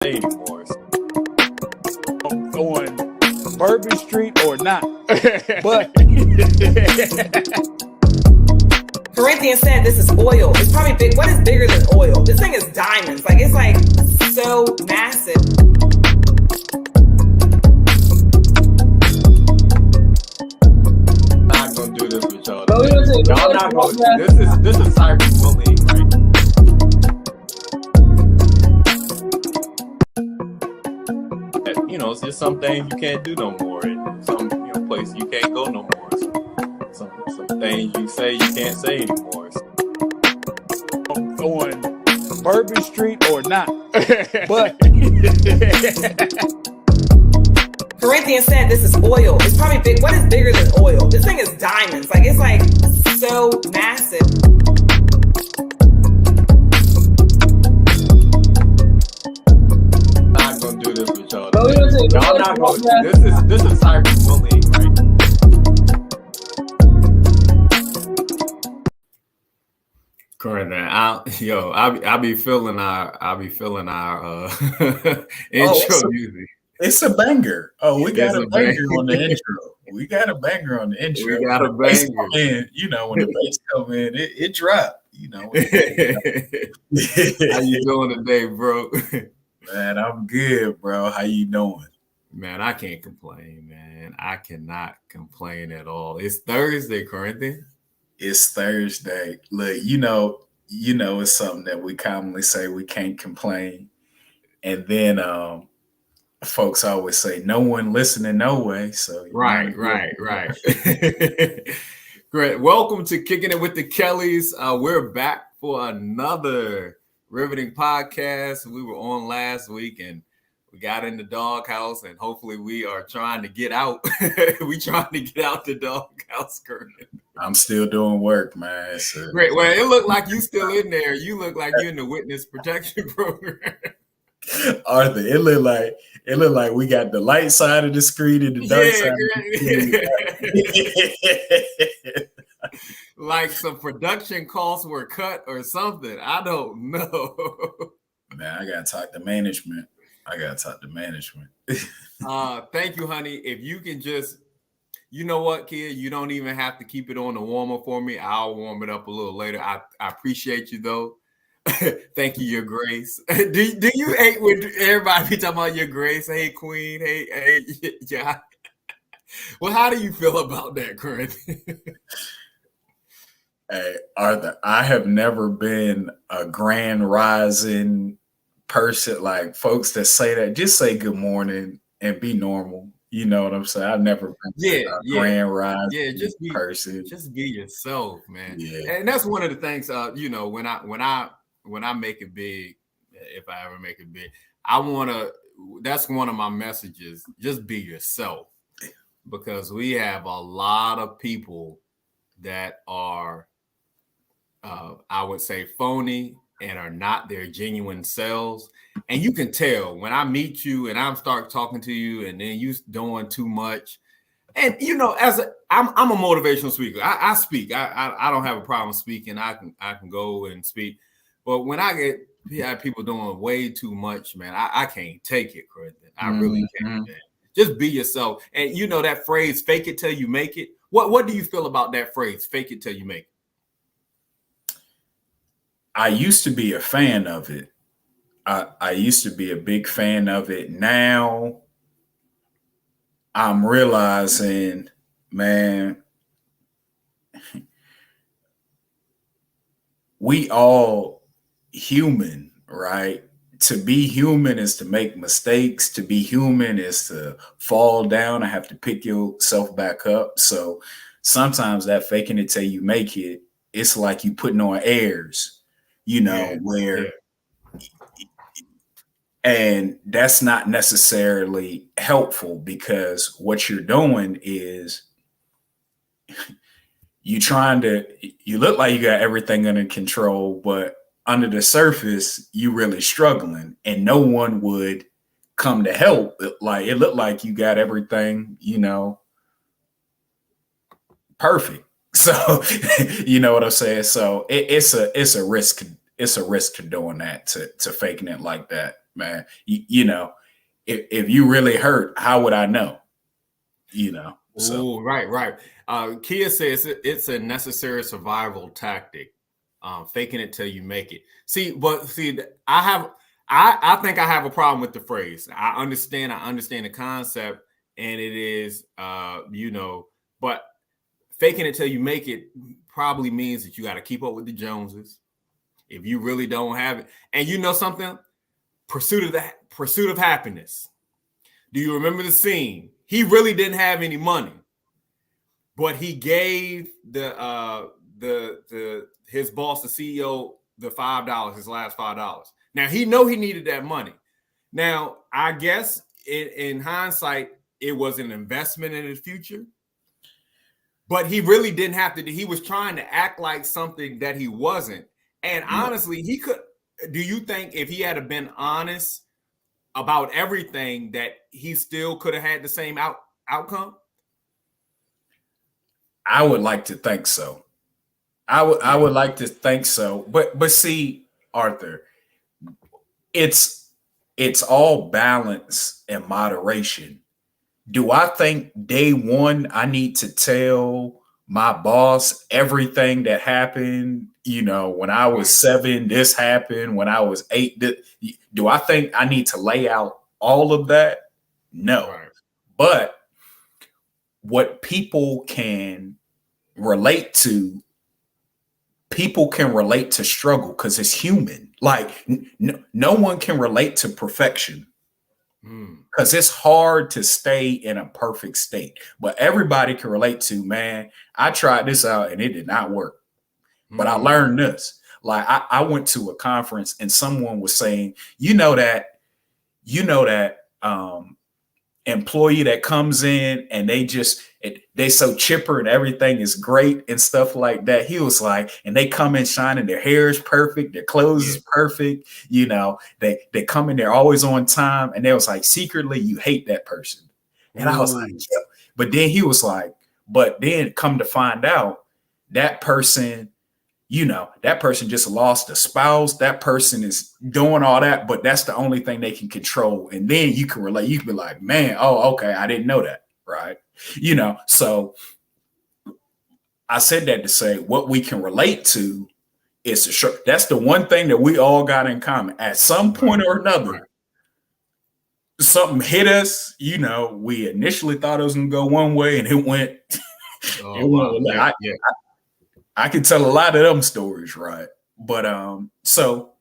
anymore. On Bourbon Street or not. But Corinthian said this is oil. It's probably big. What is bigger than oil? This thing is diamonds. Like, it's like so massive. I'm not gonna do this with y'all. Y'all not gonna. This is cyberbullying, right? You know, it's just some things you can't do no more, and some places you can't go no more. Some things you say you can't say anymore. On Bourbon Street or not. But Corinthian said this is oil. It's probably big. What is bigger than oil? This thing is diamonds. Like, it's like so massive. I'm not gonna do this with y'all. Y'all not gonna. This is cyberbullying, right? Corinthian, I be feeling our intro music. It's a banger. Oh, we got a banger on the intro. We got a banger on the intro. We got a banger. And when the bass come in, it drop. How you doing today, bro? Man, I'm good, bro. How you doing? Man, I can't complain, man. I cannot complain at all. It's Thursday, Corinthian. It's Thursday. Look, it's something that we commonly say we can't complain. And then folks always say no one listening, no way. So right. Great. Welcome to Kicking It with the Kellys. We're back for another riveting podcast. We were on last week and we got in the doghouse, and hopefully we are trying to get out. We trying to get out the doghouse, Curtin. I'm still doing work, man. So. Great. Well, it looked like you still in there. You look like you're in the witness protection program. Arthur, it looked like we got the light side of the screen and the dark side of the screen. Like some production costs were cut or something. I don't know. Man, I gotta talk to management. Thank you, honey. If you can just, you know what, kid, you don't even have to keep it on the warmer for me. I'll warm it up a little later. I appreciate you though. Thank you, Your Grace. Do you hate when everybody be talking about Your Grace? Hey, Queen. Hey, yeah. Well, how do you feel about that, Corinthian? Hey, Arthur, I have never been a grand rising person. Like folks that say that, just say good morning and be normal. You know what I'm saying? I've never been a grand rising person. Just be yourself, man. Yeah. And that's one of the things. When I make it big, if I ever make it big, that's one of my messages. Just be yourself, because we have a lot of people that are, I would say, phony and are not their genuine selves. And you can tell when I meet you and I start talking to you and then you doing too much. And, I'm a motivational speaker. I speak. I don't have a problem speaking. I can go and speak. But when I have people doing way too much, man, I can't take it, Corinthian. I really can't, man. Just be yourself. And that phrase, fake it till you make it. What do you feel about that phrase, fake it till you make it? I used to be a fan of it. I used to be a big fan of it. Now I'm realizing, man, we all human, right? To be human is to make mistakes. To be human is to fall down and have to pick yourself back up. So sometimes that faking it till you make it, it's like you putting on airs. And that's not necessarily helpful, because what you're doing is you look like you got everything under control, but under the surface, you really struggling, and no one would come to help. Like, it looked like you got everything, perfect. So, you know what I'm saying? So it's a risk. It's a risk to doing that, to faking it like that. man, you know, if you really hurt, how would I know? You know. So Oh, right. Kia says it's a necessary survival tactic. Faking it till you make it. I think I have a problem with the phrase. I understand the concept, and it is, but faking it till you make it probably means that you got to keep up with the Joneses. If you really don't have it, and you know something, pursuit of happiness. Do you remember the scene? He really didn't have any money, but he gave his boss, the CEO, the $5, his last $5. Now he needed that money. Now I guess in hindsight, it was an investment in his future, but he really didn't have to. He was trying to act like something that he wasn't. And honestly, he could. Do you think if he had been honest about everything, that he still could have had the same outcome? I would like to think so. I would like to think so. But see, Arthur, it's all balance and moderation. Do I think day one I need to tell my boss everything that happened? You know, when I was 7, this happened. When I was 8, do I think I need to lay out all of that? No. Right. But what people can relate to struggle because it's human. Like no one can relate to perfection because it's hard to stay in a perfect state. But everybody can relate to, man, I tried this out and it did not work. But I learned this. Like I went to a conference and someone was saying, you know that employee that comes in and they so chipper and everything is great and stuff like that. He was like, and they come in shining, their hair is perfect, their clothes is perfect, you know, they come in there always on time, and they was like, secretly you hate that person. And I was like, yeah. But then he was like, but then come to find out that person, you know, that person just lost a spouse. That person is doing all that, but that's the only thing they can control. And then you can relate. You can be like, man, oh, okay, I didn't know that. Right. You know, so I said that to say what we can relate to is that's the one thing that we all got in common. At some point or another, something hit us. You know, we initially thought it was going to go one way and it went. I can tell a lot of them stories, right? But so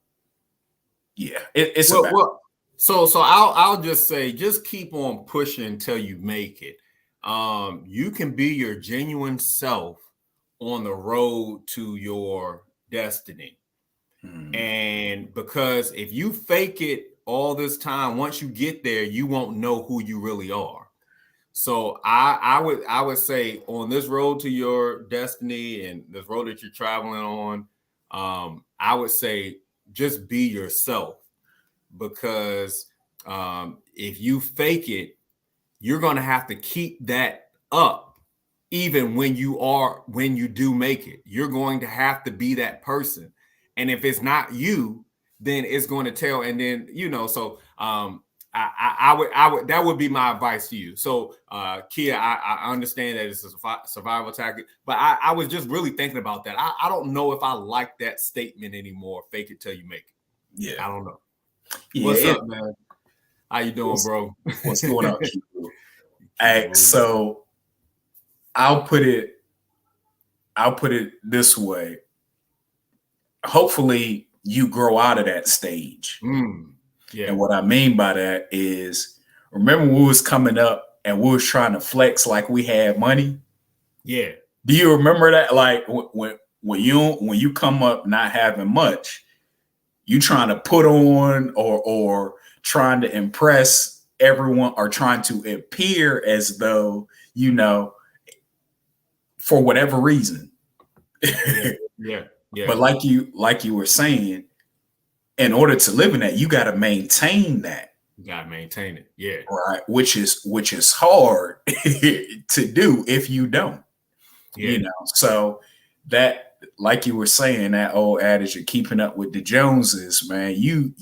yeah, it's about. So I'll just say, just keep on pushing until you make it. You can be your genuine self on the road to your destiny. And because if you fake it all this time, once you get there, you won't know who you really are. So I would say on this road to your destiny and this road that you're traveling on, I would say just be yourself, because if you fake it, you're going to have to keep that up. Even when you do make it, you're going to have to be that person. And if it's not you, then it's going to tell. And then, you know, so I would that would be my advice to you. So Kia, I understand that it's a survival tactic, but I was just really thinking about that. I don't know if I like that statement anymore. Fake it till you make it. Yeah, I don't know. Yeah, what's up, man? How you doing, bro? What's going on? Hey, so I'll put it this way. Hopefully you grow out of that stage. Yeah. And what I mean by that is, remember when we was coming up and we was trying to flex like we had money? Yeah. Do you remember that? Like when you come up not having much, you trying to put on or trying to impress everyone or trying to appear as though, you know, for whatever reason. Yeah. But like you were saying, in order to live in that, you got to maintain that. You got to maintain it. Yeah. Right. Which is hard to do if you don't. Yeah. You know, so that like you were saying, that old adage of keeping up with the Joneses, man, you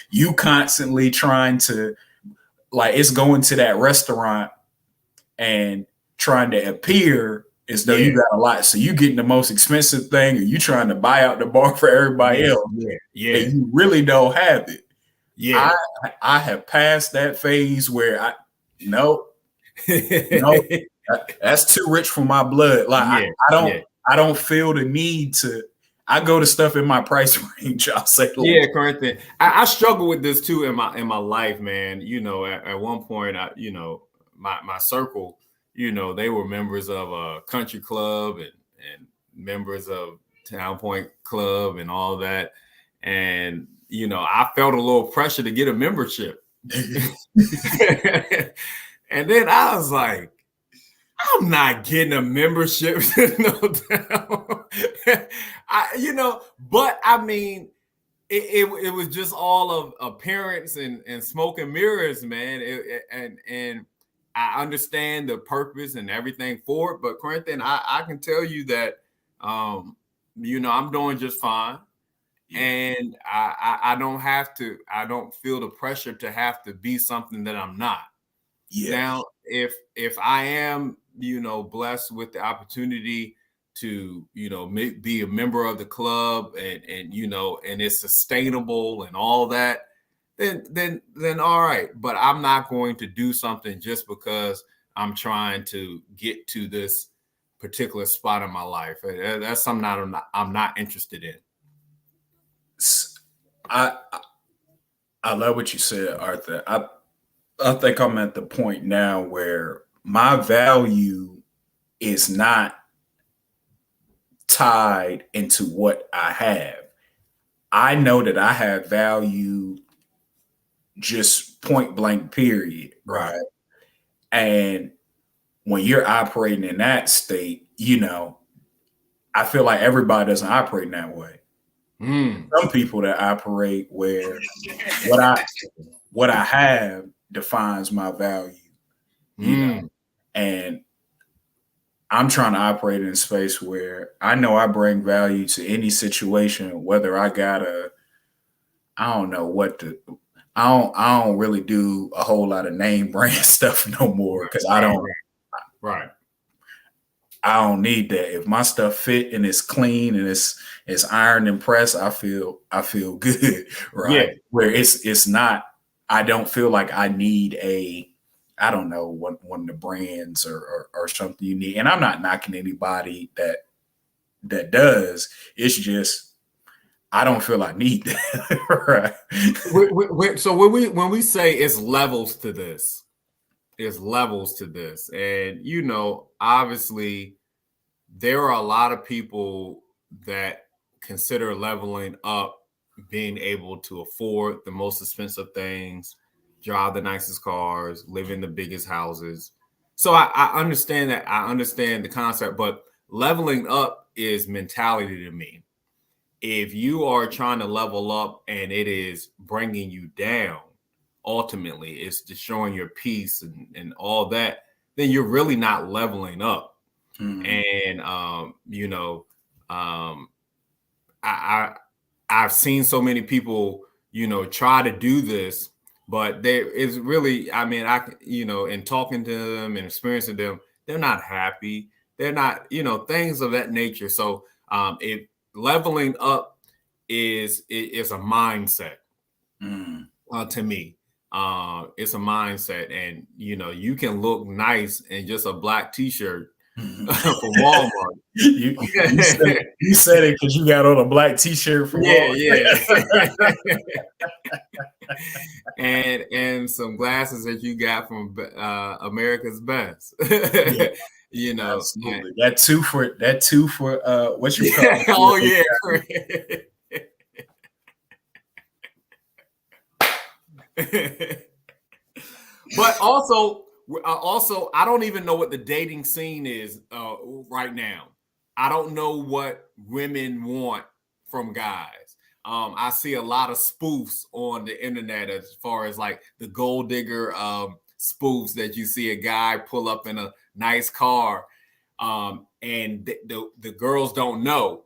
you constantly trying to, like, it's going to that restaurant and trying to appear as though you got a lot. So you getting the most expensive thing, or you trying to buy out the bar for everybody else. Yeah. And you really don't have it. Yeah. I have passed that phase where no, that's too rich for my blood. Like I don't feel the need to. I go to stuff in my price range. I'll say, yeah, Corinthian. I struggle with this too in my life, man. You know, at one point, my circle, you know, they were members of a country club and members of Town Point Club and all that, and you know, I felt a little pressure to get a membership, and then I was like, I'm not getting a membership to no Town. But I mean, it was just all of appearance and smoke and mirrors, man. And I understand the purpose and everything for it, but Corinthian, I can tell you that, I'm doing just fine. And I don't feel the pressure to have to be something that I'm not. Yeah. Now, if I am, blessed with the opportunity to, be a member of the club and it's sustainable and all that, then all right. But I'm not going to do something just because I'm trying to get to this particular spot in my life. That's something I'm not interested in. I love what you said, Arthur. I think I'm at the point now where my value is not tied into what I have. I know that I have value, just point blank, period. Right. And when you're operating in that state, I feel like everybody doesn't operate in that way. Some people that operate where what I have defines my value, and I'm trying to operate in a space where I know I bring value to any situation, whether I don't really do a whole lot of name brand stuff no more, because I don't need that. If my stuff fit and it's clean and it's ironed and pressed, I feel good, right? Yeah. Where it's not, I don't feel like I need one of the brands or something you need. And I'm not knocking anybody that does. It's just, I don't feel I need that. Right. So when we say it's levels to this, and obviously there are a lot of people that consider leveling up being able to afford the most expensive things, drive the nicest cars, live in the biggest houses. So I understand that. I understand the concept, but leveling up is mentality to me. If you are trying to level up and it is bringing you down, ultimately it's destroying your peace and all that, then you're really not leveling up. And I've seen so many people try to do this, but there is really, in talking to them and experiencing them, they're not happy, they're not things of that nature. So if leveling up is a mindset, to me. It's a mindset, and you can look nice in just a black t-shirt from Walmart. you said it because you got on a black t-shirt from Walmart. and some glasses that you got from America's Best. Absolutely. That two for what you call it? Oh yeah. But also, I don't even know what the dating scene is right now. I don't know what women want from guys. I see a lot of spoofs on the internet as far as like the gold digger spoofs that you see a guy pull up in a nice car. and the girls don't know,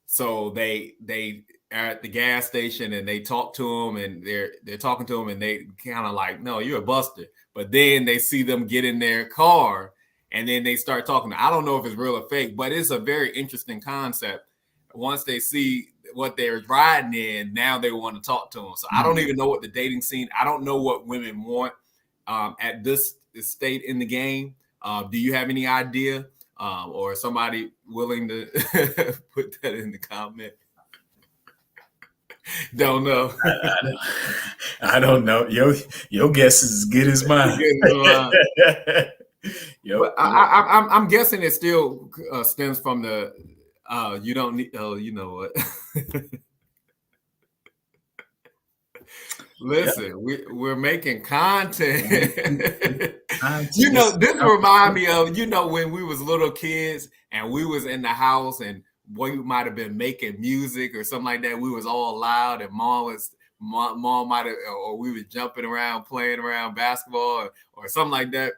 so they are at the gas station and they talk to him, and they're talking to him, and they kind of like, no, you're a buster. But then they see them get in their car, and then they start talking. I don't know if it's real or fake, but it's a very interesting concept. Once they see what they're riding in, now they want to talk to them. So I don't even know what the dating scene. I don't know what women want at this state in the game. Do you have any idea, or somebody willing to put that in the comment? Don't know. I don't know. Your guess is as good as mine. I'm guessing it still stems from the you don't need. Oh, you know what? Listen, we're making content. You know, this remind me of, you know, when we was little kids and we was in the house and we might have been making music or something like that. We was all loud, and mom might have, or we was jumping around, playing around basketball or something like that.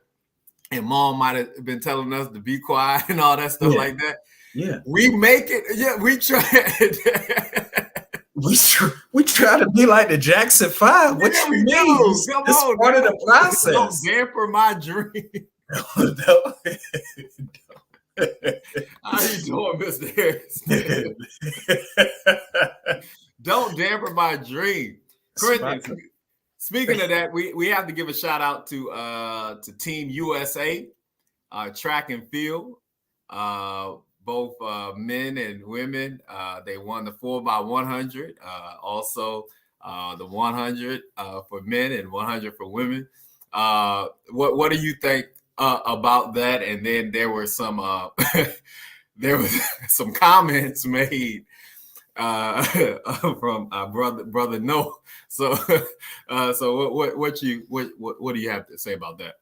And mom might have been telling us to be quiet and all that stuff like that. Yeah. We make it. Yeah, we try. We try to be like the Jackson 5. What you mean? It's part of the process. Don't damper my dream. How you doing, Mr. Harris? Don't damper my dream. Corinthians, speaking of that, we have to give a shout out to Team USA, track and field. Both men and women. They won the 4x100. Also, the 100 for men and 100 for women. What do you think about that? And then there were some comments made from brother Noah. So what do you have to say about that?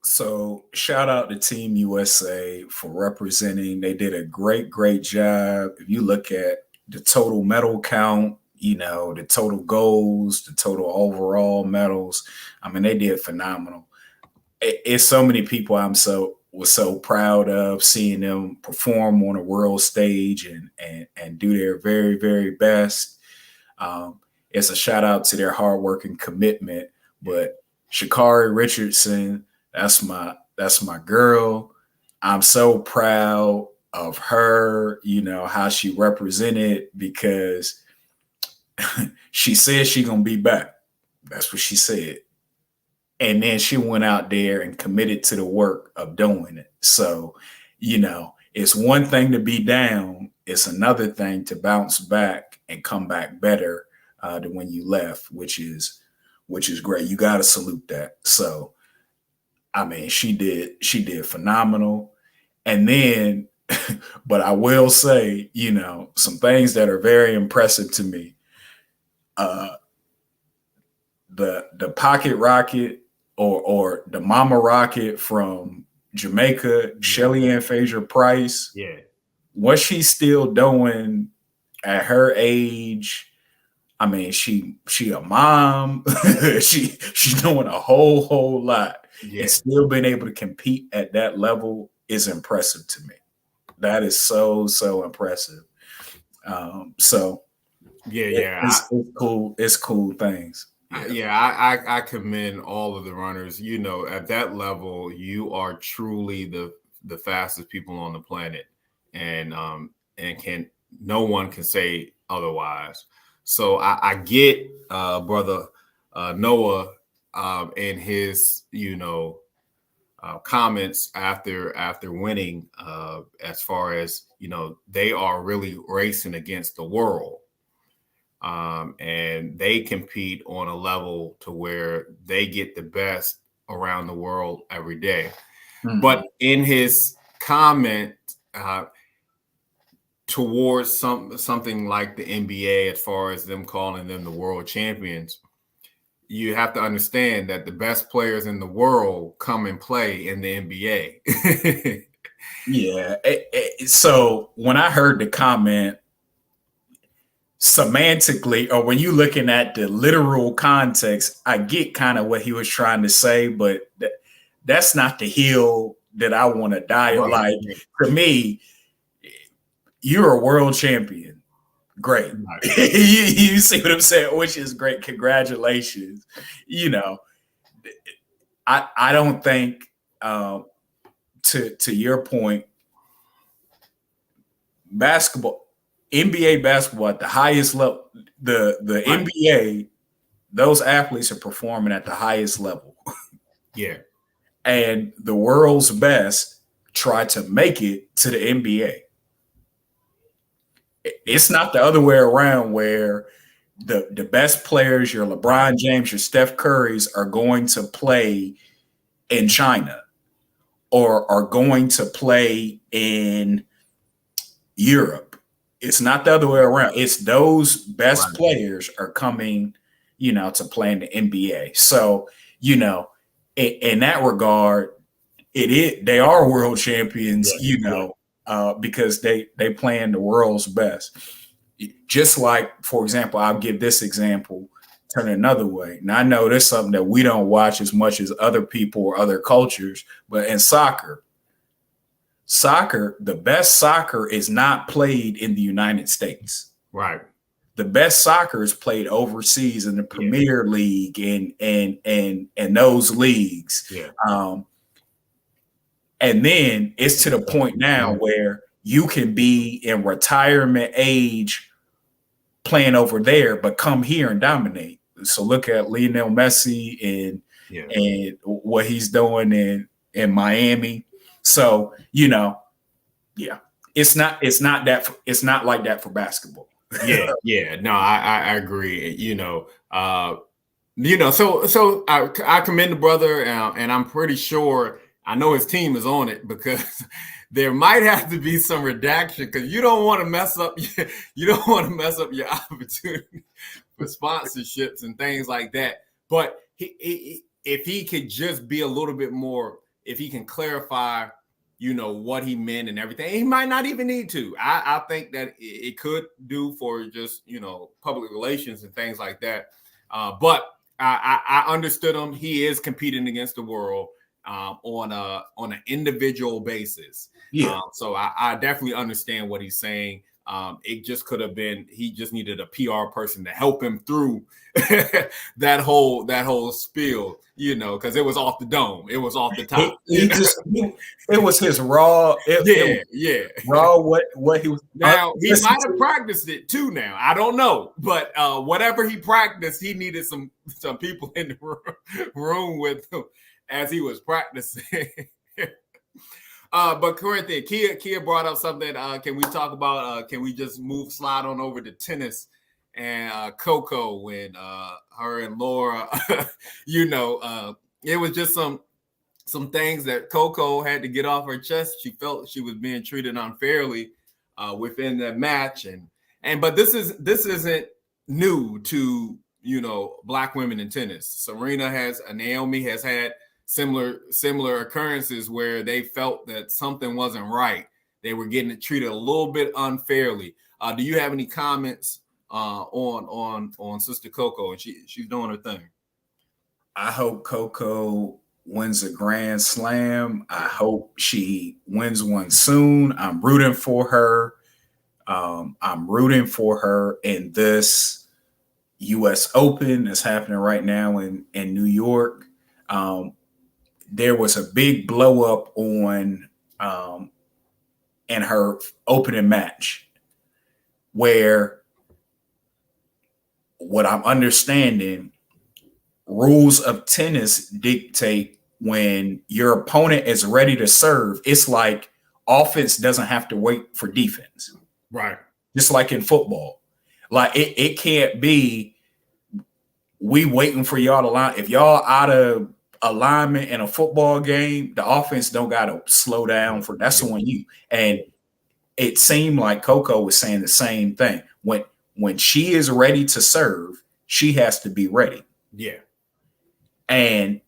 So shout out to Team USA for representing. They did a great job. If you look at the total medal count, you know, the total goals, the total overall medals, I mean, they did phenomenal. It's so many people was so proud of, seeing them perform on a world stage and do their very, very best. It's a shout out to their hard work and commitment. But Sha'Carri Richardson, that's my girl. I'm so proud of her, you know, how she represented, because she said she gonna be back. That's what she said. And then she went out there and committed to the work of doing it. So, you know, it's one thing to be down. It's another thing to bounce back and come back better than when you left, which is great. You got to salute that. So, I mean, she did phenomenal. And then, but I will say, you know, some things that are very impressive to me. The pocket rocket or the mama rocket from Jamaica, Shelly Ann Fraser-Pryce. Yeah. What she's still doing at her age. I mean, she a mom. she's doing a whole lot. Yeah. And still being able to compete at that level is impressive to me. That is so impressive. So it's cool. It's cool things. I commend all of the runners. You know, at that level, you are truly the fastest people on the planet, and no one can say otherwise. So I get brother Noah in his, you know, comments after winning, as far as, you know, they are really racing against the world, and they compete on a level to where they get the best around the world every day. Mm-hmm. But in his comment towards something like the NBA, as far as them calling them the world champions, you have to understand that the best players in the world come and play in the NBA. Yeah. So when I heard the comment, semantically, or when you're looking at the literal context, I get kind of what he was trying to say, but that's not the hill that I want to die. Right. Like, to me, you're a world champion. Great. Right. You see what I'm saying? Which is great. Congratulations. You know, I don't think, to your point, basketball, NBA basketball at the highest level, the Right. NBA, those athletes are performing at the highest level. Yeah. And the world's best try to make it to the NBA. It's not the other way around where the best players, your LeBron James, your Steph Currys, are going to play in China or are going to play in Europe. It's not the other way around. It's those best players are coming, to play in the NBA. So, in that regard, they are world champions, because they play in the world's best. Just like, for example, I'll give this example, turn it another way. Now, I know there's something that we don't watch as much as other people or other cultures, but in soccer, the best soccer is not played in the United States. Right. The best soccer is played overseas in the Premier League and those leagues. Yeah. And then it's to the point now where you can be in retirement age playing over there, but come here and dominate. So look at Lionel Messi and what he's doing in Miami. So, it's not like that for basketball. No, I agree. So I commend the brother, and I'm pretty sure, I know his team is on it, because there might have to be some redaction, because you don't want to mess up your opportunity for sponsorships and things like that. But if he could just be a little bit more, if he can clarify, what he meant and everything, he might not even need to. I think that it could do for just, public relations and things like that. But I understood him. He is competing against the world on an individual basis. So I definitely understand what he's saying. It just could have been, he just needed a PR person to help him through that whole spiel, because it was off the dome. It was off the top. It was his raw. Raw. What he was. Now he might have practiced it too. Now I don't know, but whatever he practiced, he needed some people in the room with him as he was practicing. But Corinthian, Kia brought up something. Can we talk about? Can we just slide on over to tennis and Coco when her and Laura? It was just some things that Coco had to get off her chest. She felt she was being treated unfairly within that match, but this isn't new to Black women in tennis. Serena Naomi has had similar occurrences where they felt that something wasn't right. They were getting treated a little bit unfairly. Do you have any comments on Sister Coco? And she's doing her thing. I hope Coco wins a Grand Slam. I hope she wins one soon. I'm rooting for her. I'm rooting for her in this U.S. Open that's happening right now in New York. There was a big blow up in her opening match, where what I'm understanding, rules of tennis dictate when your opponent is ready to serve, it's like offense doesn't have to wait for defense. Right. Just like in football. Like it can't be we waiting for y'all to line. If y'all out of alignment in a football game, the offense don't got to slow down for that's on you. And it seemed like Coco was saying the same thing. When she is ready to serve, she has to be ready. Yeah. And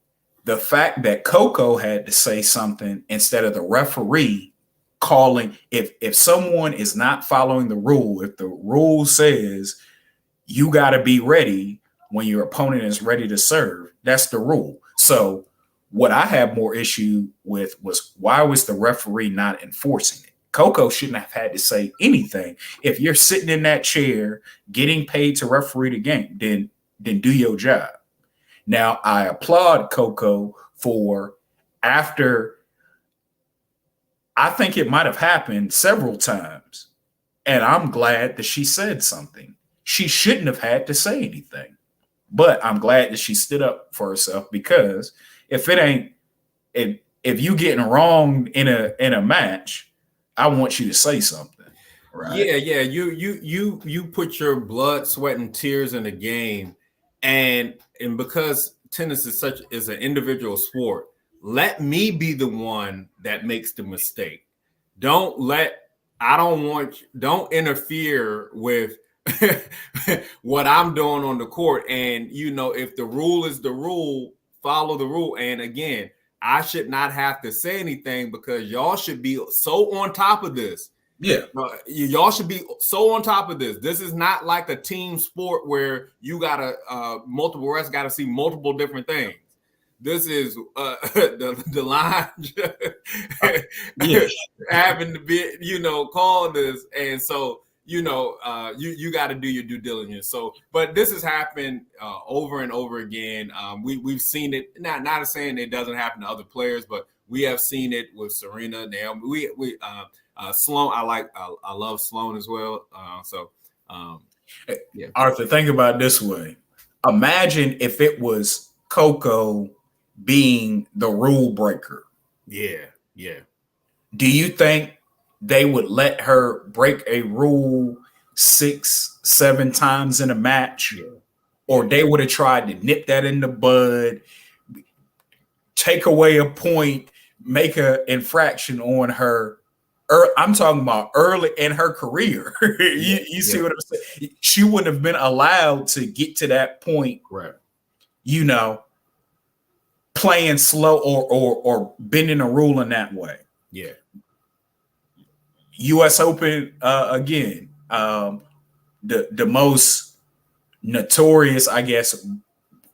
the fact that Coco had to say something instead of the referee calling, if someone is not following the rule, if the rule says you got to be ready when your opponent is ready to serve, that's the rule. So What I have more issue with was why was the referee not enforcing it? Coco shouldn't have had to say anything. If you're sitting in that chair getting paid to referee the game, then do your job. Now, I applaud Coco for after, I think it might have happened several times, and I'm glad that she said something. She shouldn't have had to say anything, but I'm glad that she stood up for herself, because if you getting wronged in a match, I want you to say something. Right? Yeah. You put your blood, sweat, and tears in the game, and because tennis is an individual sport, let me be the one that makes the mistake. Don't interfere with what I'm doing on the court. And if the rule is the rule, follow the rule. And again, I should not have to say anything, because y'all should be so on top of this. Yeah. Y'all should be so on top of this. This is not like a team sport where you gotta multiple refs gotta see multiple different things. This is the line having to be, call this, and so you got to do your due diligence. So, but this has happened over and over again. We've seen it. Not saying it doesn't happen to other players, but we have seen it with Serena. Naomi. Sloane. I love Sloane as well. Yeah. Arthur, think about it this way. Imagine if it was Coco being the rule breaker. Yeah. Do you think they would let her break a rule 6-7 times in a match? Yeah. Or they would have tried to nip that in the bud, take away a point, make an infraction on her. I'm talking about early in her career. You see what I'm saying? She wouldn't have been allowed to get to that point. Right. Playing slow or bending a rule in that way. Yeah. U.S. Open again. The most notorious, I guess,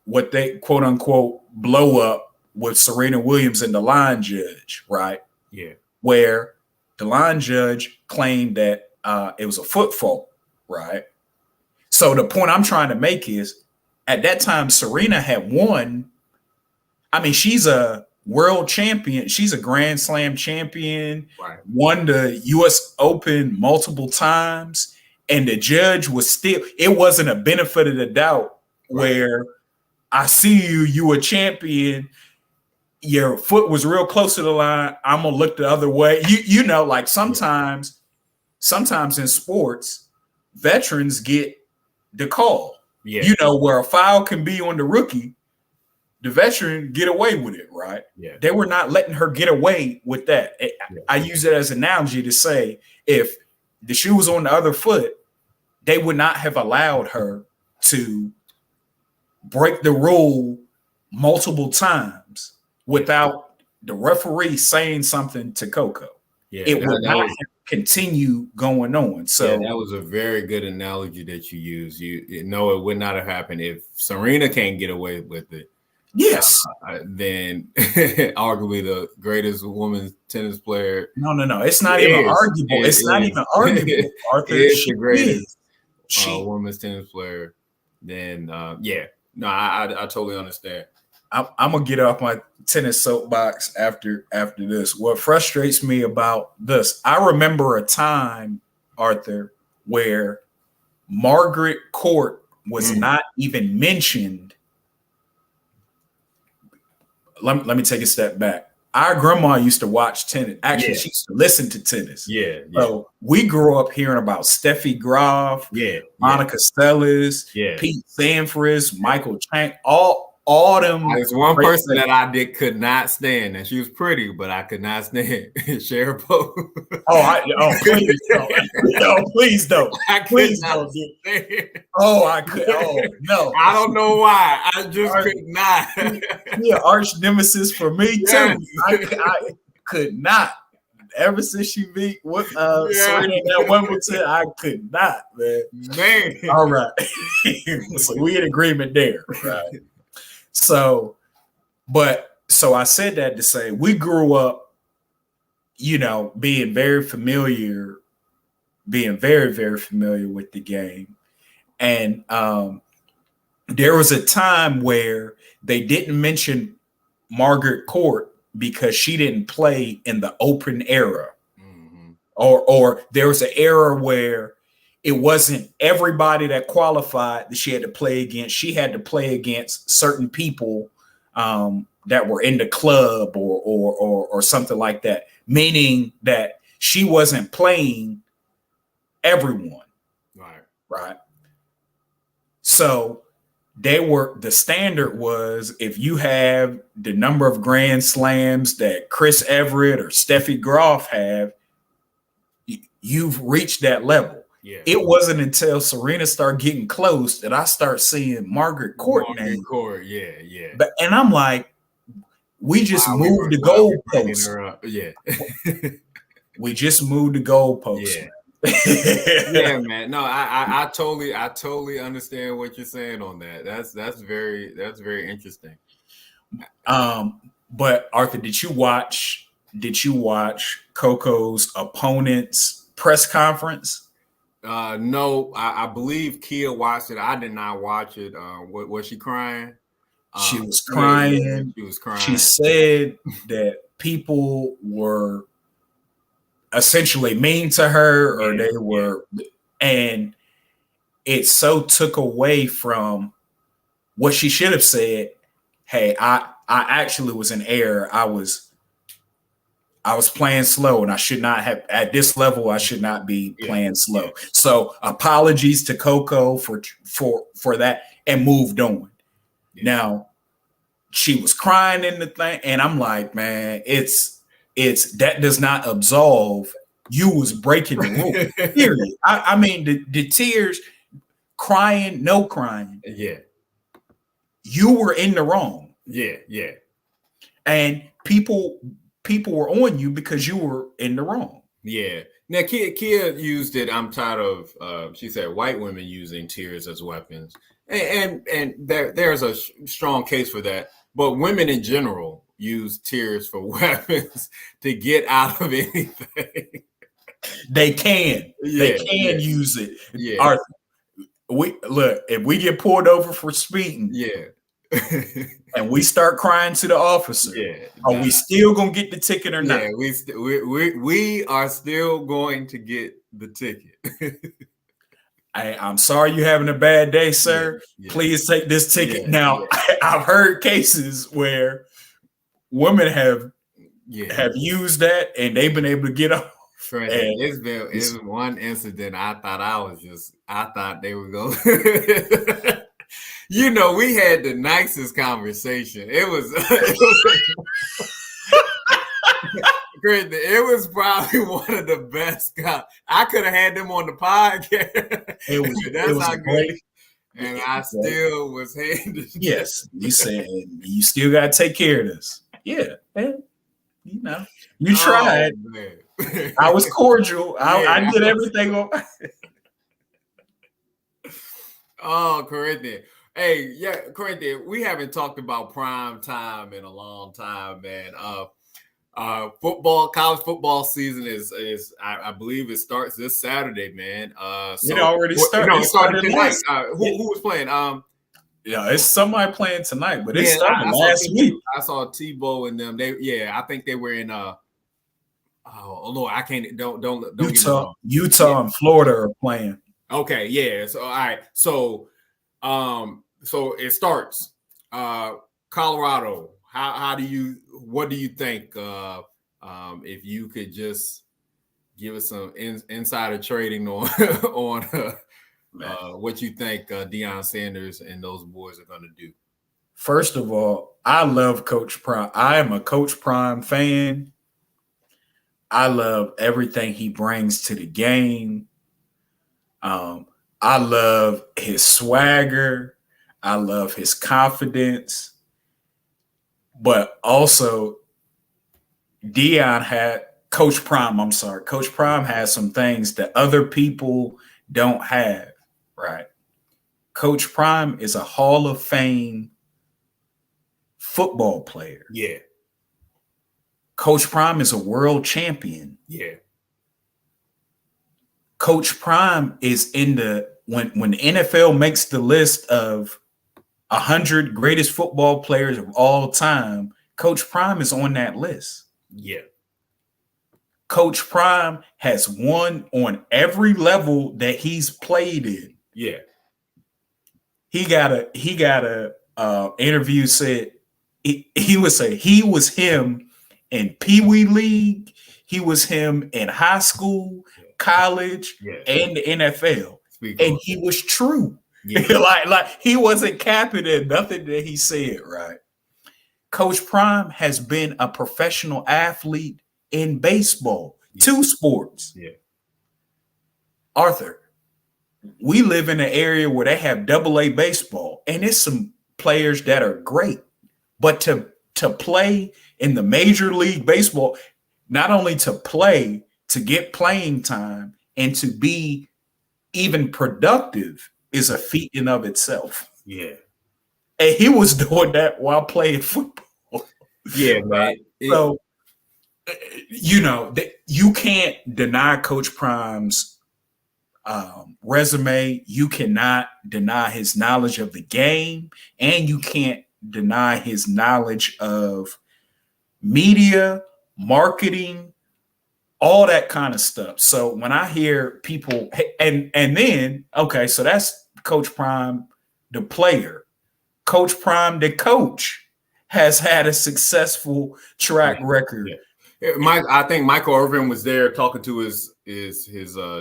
what they quote unquote blow up with Serena Williams and the line judge, right? Yeah. Where the line judge claimed that it was a foot fault, right? So the point I'm trying to make is, at that time, Serena had won. I mean, she's a world champion. She's a Grand Slam champion, right. Won the U.S. Open multiple times. And the judge was still, it wasn't a benefit of the doubt where I see you a champion. Your foot was real close to the line. I'm going to look the other way. Like sometimes in sports, veterans get the call. Yeah. Where a foul can be on the rookie, the veteran get away with it, right? Yeah. They were not letting her get away with that. I use it as an analogy to say, if the shoe was on the other foot, they would not have allowed her to break the rule multiple times without the referee saying something to Coco. Yeah, it would not continue going on. So that was a very good analogy that you used. It would not have happened if Serena can't get away with it. Yes. Then arguably the greatest women's tennis player. No. It's not even arguable. It's not even arguable, Arthur. It's the greatest women's tennis player. Then, I totally understand. I'm going to get off my tennis soapbox after this. What frustrates me about this, I remember a time, Arthur, where Margaret Court was not even mentioned. Let me take a step back. Our grandma used to watch tennis. Actually, she used to listen to tennis. Yeah. So we grew up hearing about Steffi Graf, Monica Seles, Pete Sampras, Michael Chang, all them. There's one person that I could not stand, and she was pretty, but I could not stand Sharapova. Please don't. No, please don't. Please don't. I could. Oh no. I don't know why. I just could not. Arch nemesis for me too. I could not. Ever since she beat Serena at Wimbledon, I could not, man. All right. So we in agreement there, right? So, but So I said that to say we grew up, being very familiar, being very, very familiar with the game. And there was a time where they didn't mention Margaret Court because she didn't play in the open era. Mm-hmm. Or there was an era where it wasn't everybody that qualified that she had to play against. She had to play against certain people that were in the club or something like that, meaning that she wasn't playing everyone. Right. So the standard was if you have the number of grand slams that Chris Everett or Steffi Graf have, you've reached that level. Yeah. It wasn't until Serena started getting close that I start seeing Margaret Court name. Yeah. And I'm like, we just moved the goalpost. Yeah. We just moved the goalpost. Yeah. Yeah, man. No, I totally understand what you're saying on that. That's very interesting. But Arthur, did you watch Coco's opponent's press conference? No, I believe Kia watched it. I did not watch it. Was she crying? She was crying. Yeah, she was crying. She said that people were essentially mean to her, or they were, and it so took away from what she should have said. Hey, I actually was in error. I was playing slow, and I should not have at this level. I should not be playing slow. So apologies to Coco for that, and moved on. Yeah. Now she was crying in the thing, and I'm like, man, it's that does not absolve you was breaking the rule. Period. I mean the tears, crying, no crying. Yeah, you were in the wrong. Yeah, and people were on you because you were in the wrong. Yeah. Now Kia used it. I'm tired of. She said white women using tears as weapons, and there's a strong case for that. But women in general use tears for weapons to get out of anything. They can use it. Yeah. Arthur, if we get pulled over for speeding, and we start crying to the officer, are we still gonna get the ticket or not? Yeah, we are still going to get the ticket. I'm sorry you're having a bad day, sir. Yeah. Please take this ticket. Now, I've heard cases where women have used that and they've been able to get off. Right. It's one incident. I thought they were going. We had the nicest conversation. It was great. It was probably one of the best guys. I could have had them on the podcast. That's how great. And I still was handed. Yes, you said you still got to take care of this. Yeah, and, you tried. I was cordial. I did everything. Oh, Corinthian. Hey, Corinthian. We haven't talked about prime time in a long time, man. College football season is I believe it starts this Saturday, man. It already started. It started tonight. Who was playing? It's somebody playing tonight, but it started last week. I saw Tebow and them. I think they were in oh Lord, I can't don't Utah and Florida are playing. Okay, yeah. So all right. So it starts. Colorado. What do you think? If you could just give us some insider trading on what you think Deion Sanders and those boys are going to do. First of all, I love Coach Prime. I am a Coach Prime fan. I love everything he brings to the game. I love his swagger. I love his confidence. But also, Coach Prime has some things that other people don't have, right? Coach Prime is a Hall of Fame football player. Yeah. Coach Prime is a world champion. Yeah. Coach Prime is in the when the NFL makes the list of 100 greatest football players of all time, Coach Prime is on that list. Yeah. Coach Prime has won on every level that he's played in. Yeah. He got a interview said he would say he was him in Pee Wee League, he was him in high school, college, and the NFL. And he was true. Yeah. like he wasn't capping at nothing that he said, right? Coach Prime has been a professional athlete in baseball, 2 sports. Yeah. Arthur, we live in an area where they have AA baseball, and it's some players that are great. But to play in the Major League Baseball, not only to play, to get playing time, and to be even productive is a feat in of itself. Yeah. And he was doing that while playing football. Yeah, man. So, you can't deny Coach Prime's resume. You cannot deny his knowledge of the game, and you can't deny his knowledge of media, marketing, all that kind of stuff. So when I hear people, and then, okay, so that's Coach Prime, the player. Coach Prime, the coach, has had a successful track record. Yeah. I think Michael Irvin was there talking to his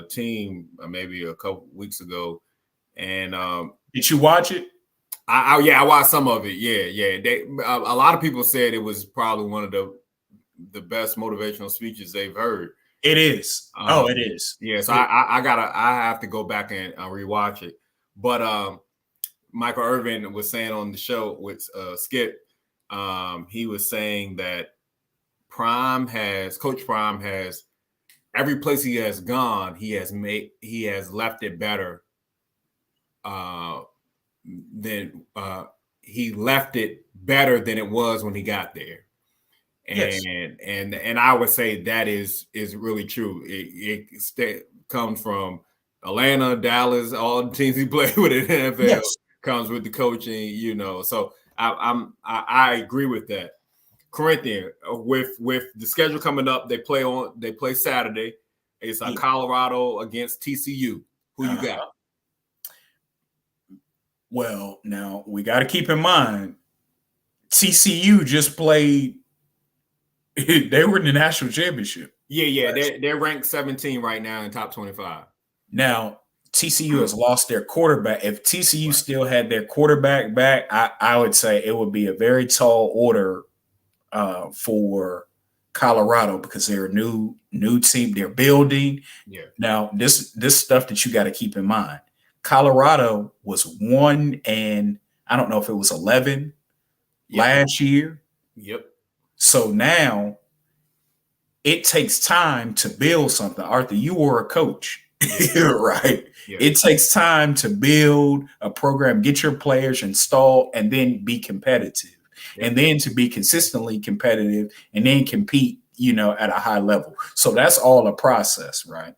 team maybe a couple weeks ago. And did you watch it? I watched some of it. Yeah. A lot of people said it was probably one of the best motivational speeches they've heard. It is. It is. Yeah. So I have to go back and rewatch it. But Michael Irvin was saying on the show with Skip, he was saying that Coach Prime has every place he has gone, he has left it better than he left it better than it was when he got there. And I would say that is really true. It comes from Atlanta, Dallas, all the teams he played with in the NFL comes with the coaching, So I agree with that. Corinthian, with the schedule coming up, they play Saturday. It's Colorado against TCU. Who you got? Well, now we got to keep in mind TCU just played. They were in the national championship. Yeah. They're ranked 17 right now in top 25. Now, TCU has lost their quarterback. If TCU still had their quarterback back, I would say it would be a very tall order for Colorado because they're a new team. They're building. Yeah. Now, this stuff that you got to keep in mind. Colorado was 1 and I don't know if it was 11 last year. Yep. So now it takes time to build something. Arthur, you were a coach, right? Yeah. It takes time to build a program, get your players installed, and then be competitive. Yeah. And then to be consistently competitive and then compete, at a high level. So that's all a process, right?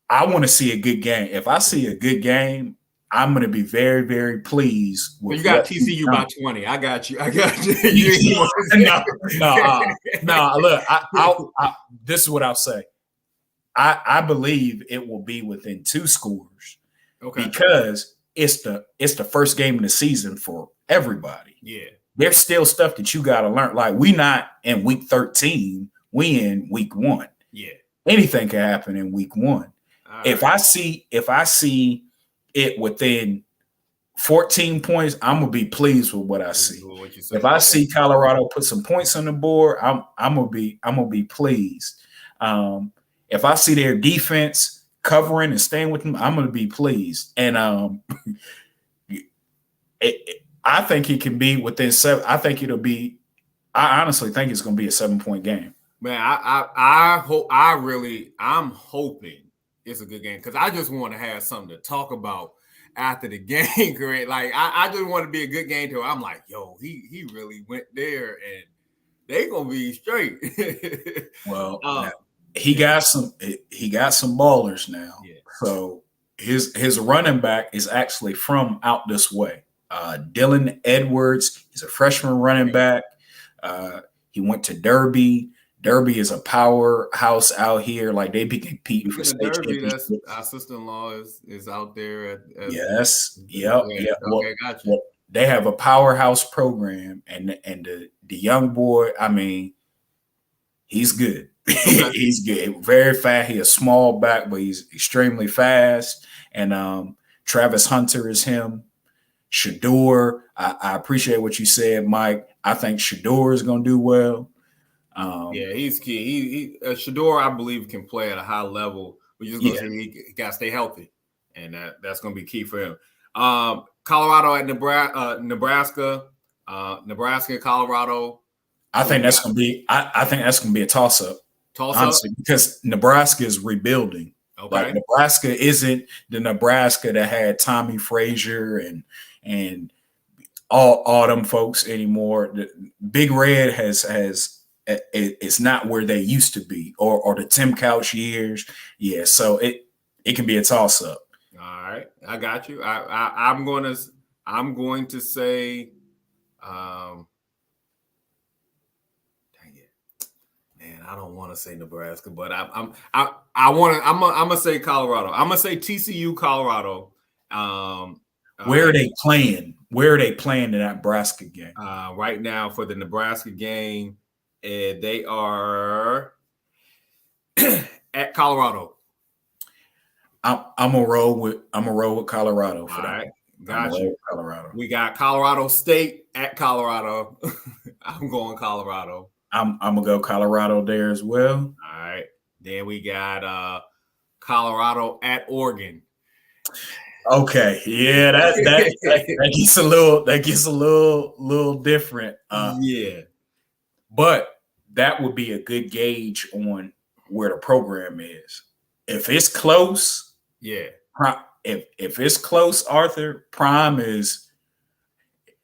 I want to see a good game. If I see a good game, I'm going to be very, very pleased. With you got TCU by 20. I got you. No. Look, this is what I'll say. I believe it will be within 2 scores. Okay. Because it's the first game of the season for everybody. Yeah. There's still stuff that you got to learn. Like we not in week 13, we in week 1. Yeah. Anything can happen in week 1. If I see it within 14 points, I'm gonna be pleased with what I see. If I see Colorado put some points on the board, I'm gonna be pleased. If I see their defense covering and staying with them, I'm gonna be pleased. And I think it can be within 7. I think it'll be. I honestly think it's gonna be a 7-point game. Man, I'm hoping it's a good game because I just want to have something to talk about after the game, correct? Like I just want to be a good game too. I'm like, yo, he really went there and they gonna be straight. Well, uh, he got some ballers now. yeah. So his running back is actually from out this way. Dylan Edwards. He's a freshman running back. He went to Derby. Derby is a powerhouse out here. Like they be competing for state Derby, championships. that's our sister-in-law is out there at Yes. yeah. Yep. Okay, got you. Well, they have a powerhouse program, and the young boy. I mean, he's good. Okay. He's good. Very fast. He's a small back, but he's extremely fast. And Travis Hunter is him. Shador, I appreciate what you said, Mike. I think Shador is going to do well. Yeah, he's key. He Shador, I believe, can play at a high level. We just gonna say he got to stay healthy, and that's going to be key for him. Colorado at Nebraska, Nebraska, Colorado. I think that's going to be. I think that's going to be a toss up. Honestly, because Nebraska is rebuilding. Okay. Like Nebraska isn't the Nebraska that had Tommy Frazier and all them folks anymore. The Big Red it's not where they used to be, or the Tim Couch years. Yeah, so it can be a toss up. All right, I got you. I'm going to say, dang it, man, I don't want to say Nebraska, but I'm gonna say Colorado. I'm gonna say TCU, Colorado. Where are they playing? Where are they playing in that Nebraska game? Right now for the Nebraska game, they are at Colorado. I'm gonna roll with Colorado for that. All right, got you. Colorado. We got Colorado State at Colorado. I'm going Colorado. I'm gonna go Colorado there as well. All right. Then we got Colorado at Oregon. Okay, yeah, that gets a little different. Yeah, but that would be a good gauge on where the program is. If it's close, yeah. If it's close, Arthur, Prime is.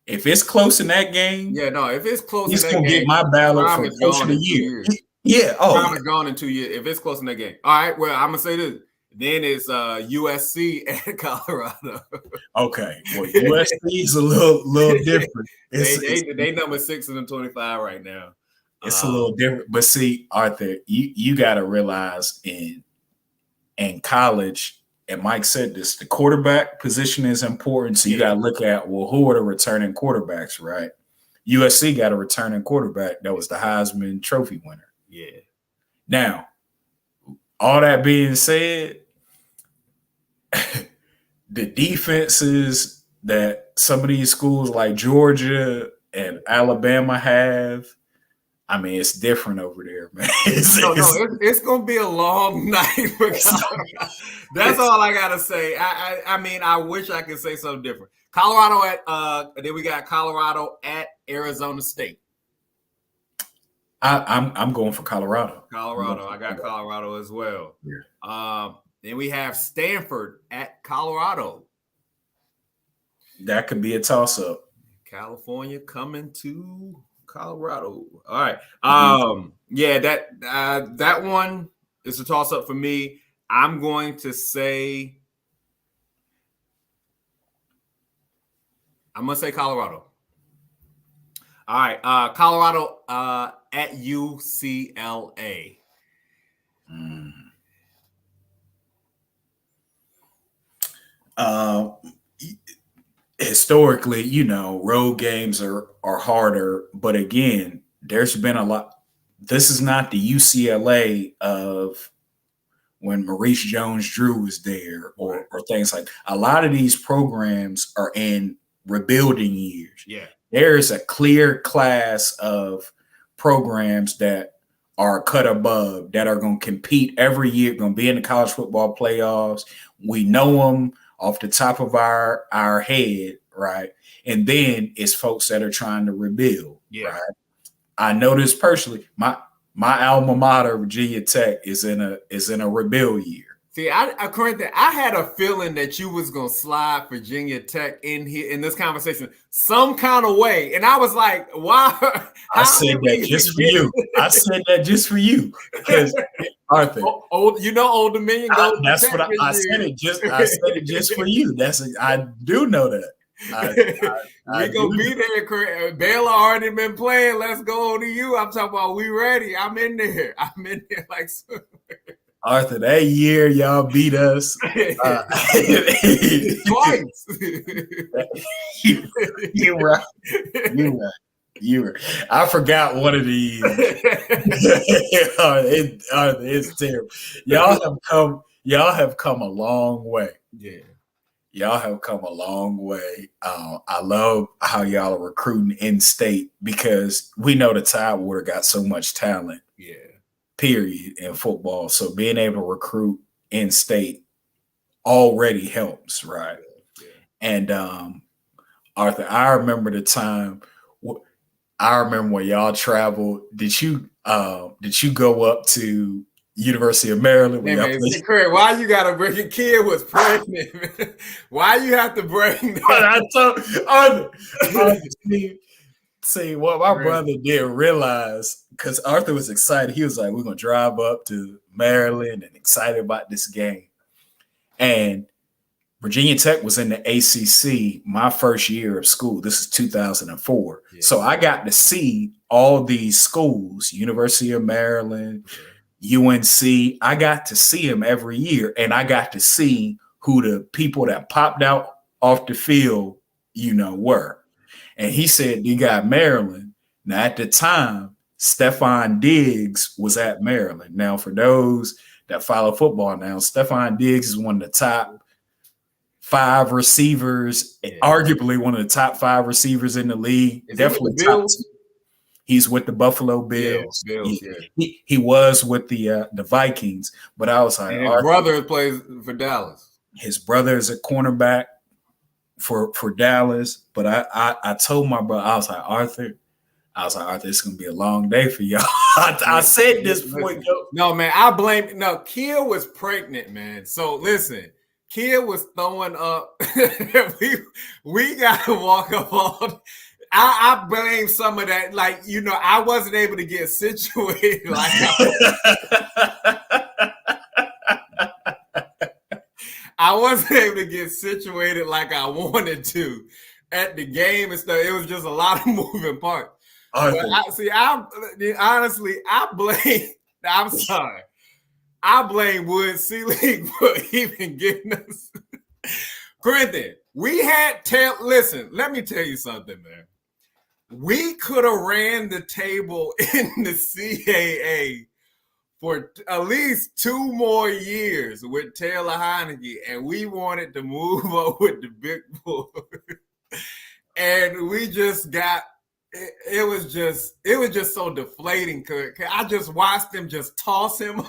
If it's close in that game, yeah, no. If it's close, he's gonna get my ballot for Coach of the Year. Yeah, Prime is gone in 2 years. If it's close in that game, all right. Well, I'm gonna say this. Then it's USC at Colorado. Okay, well, USC is a little different. They number 6 in the 25 right now. It's a little different, but see, Arthur, you got to realize in college, and Mike said this, the quarterback position is important. So you got to look at, well, who are the returning quarterbacks, right? USC got a returning quarterback that was the Heisman Trophy winner. Yeah. Now, all that being said, the defenses that some of these schools like Georgia and Alabama have, I mean, it's different over there, man. It's going to be a long night for Colorado. That's all I got to say. I mean, I wish I could say something different. Colorado then we got Colorado at Arizona State. I'm going for Colorado. I got Colorado as well. Yeah. Then we have Stanford at Colorado. That could be a toss-up. California coming to Colorado. All right. Yeah, that one is a toss-up for me. I'm going to say Colorado. All right. Colorado at UCLA. Historically, road games are harder, but again, there's been a lot. This is not the UCLA of when Maurice Jones-Drew was there or things like. A lot of these programs are in rebuilding years. Yeah. There's a clear class of programs that are cut above, that are going to compete every year, going to be in the college football playoffs. We know them off the top of our head, right? And then it's folks that are trying to rebuild, right? I know this personally. My alma mater, Virginia Tech, is in a rebuild year. See, Corinthian, I had a feeling that you was gonna slide Virginia Tech in here in this conversation some kind of way, and I was like, "Why?" I said that just for you. I said that just for you because Arthur. Old Old Dominion goes. That's what I said. I said it just for you. I do know that. We gonna be there. Baylor already been playing. Let's go to you. I'm talking about we ready. I'm in there like. Arthur, that year y'all beat us twice. You're right. You were. I forgot one of these. It's terrible. Y'all have come a long way. Yeah. Y'all have come a long way. I love how y'all are recruiting in state because we know the Tidewater got so much talent. Yeah. Period in football. So being able to recruit in state already helps, right? Yeah. And Arthur, I remember the time. I remember when y'all traveled. Did you go up to University of Maryland? Hey, man, why you gotta bring your kid was pregnant? Why you have to bring that? I told See, what my brother didn't realize, because Arthur was excited. He was like, we're going to drive up to Maryland and excited about this game. And Virginia Tech was in the ACC my first year of school. This is 2004. Yeah. So I got to see all these schools, University of Maryland, UNC. I got to see them every year. And I got to see who the people that popped out off the field, were. And he said, you got Maryland. Now, at the time, Stephon Diggs was at Maryland. Now, for those that follow football now, Stephon Diggs is one of the top 5 receivers, arguably one of the top 5 receivers in the league. Definitely top 2. He's with the Buffalo Bills. He was with the Vikings. But I was like, and his brother plays for Dallas. His brother is a cornerback for Dallas, but I told my brother, I was like, Arthur, it's gonna be a long day for y'all. I said this before. No, man, Kia was pregnant, man. So listen, Kia was throwing up. we gotta walk up on. I blame some of that. Like, I wasn't able to get situated like I wasn't able to get situated like I wanted to at the game and stuff. It was just a lot of moving parts. But I blame Wood Sealing for even getting us. Corinthian, we had listen, let me tell you something, man. We could have ran the table in the CAA for at least 2 more years with Taylor Heineke, and we wanted to move up with the big boy. And we just got it was just so deflating. I just watched them just toss him.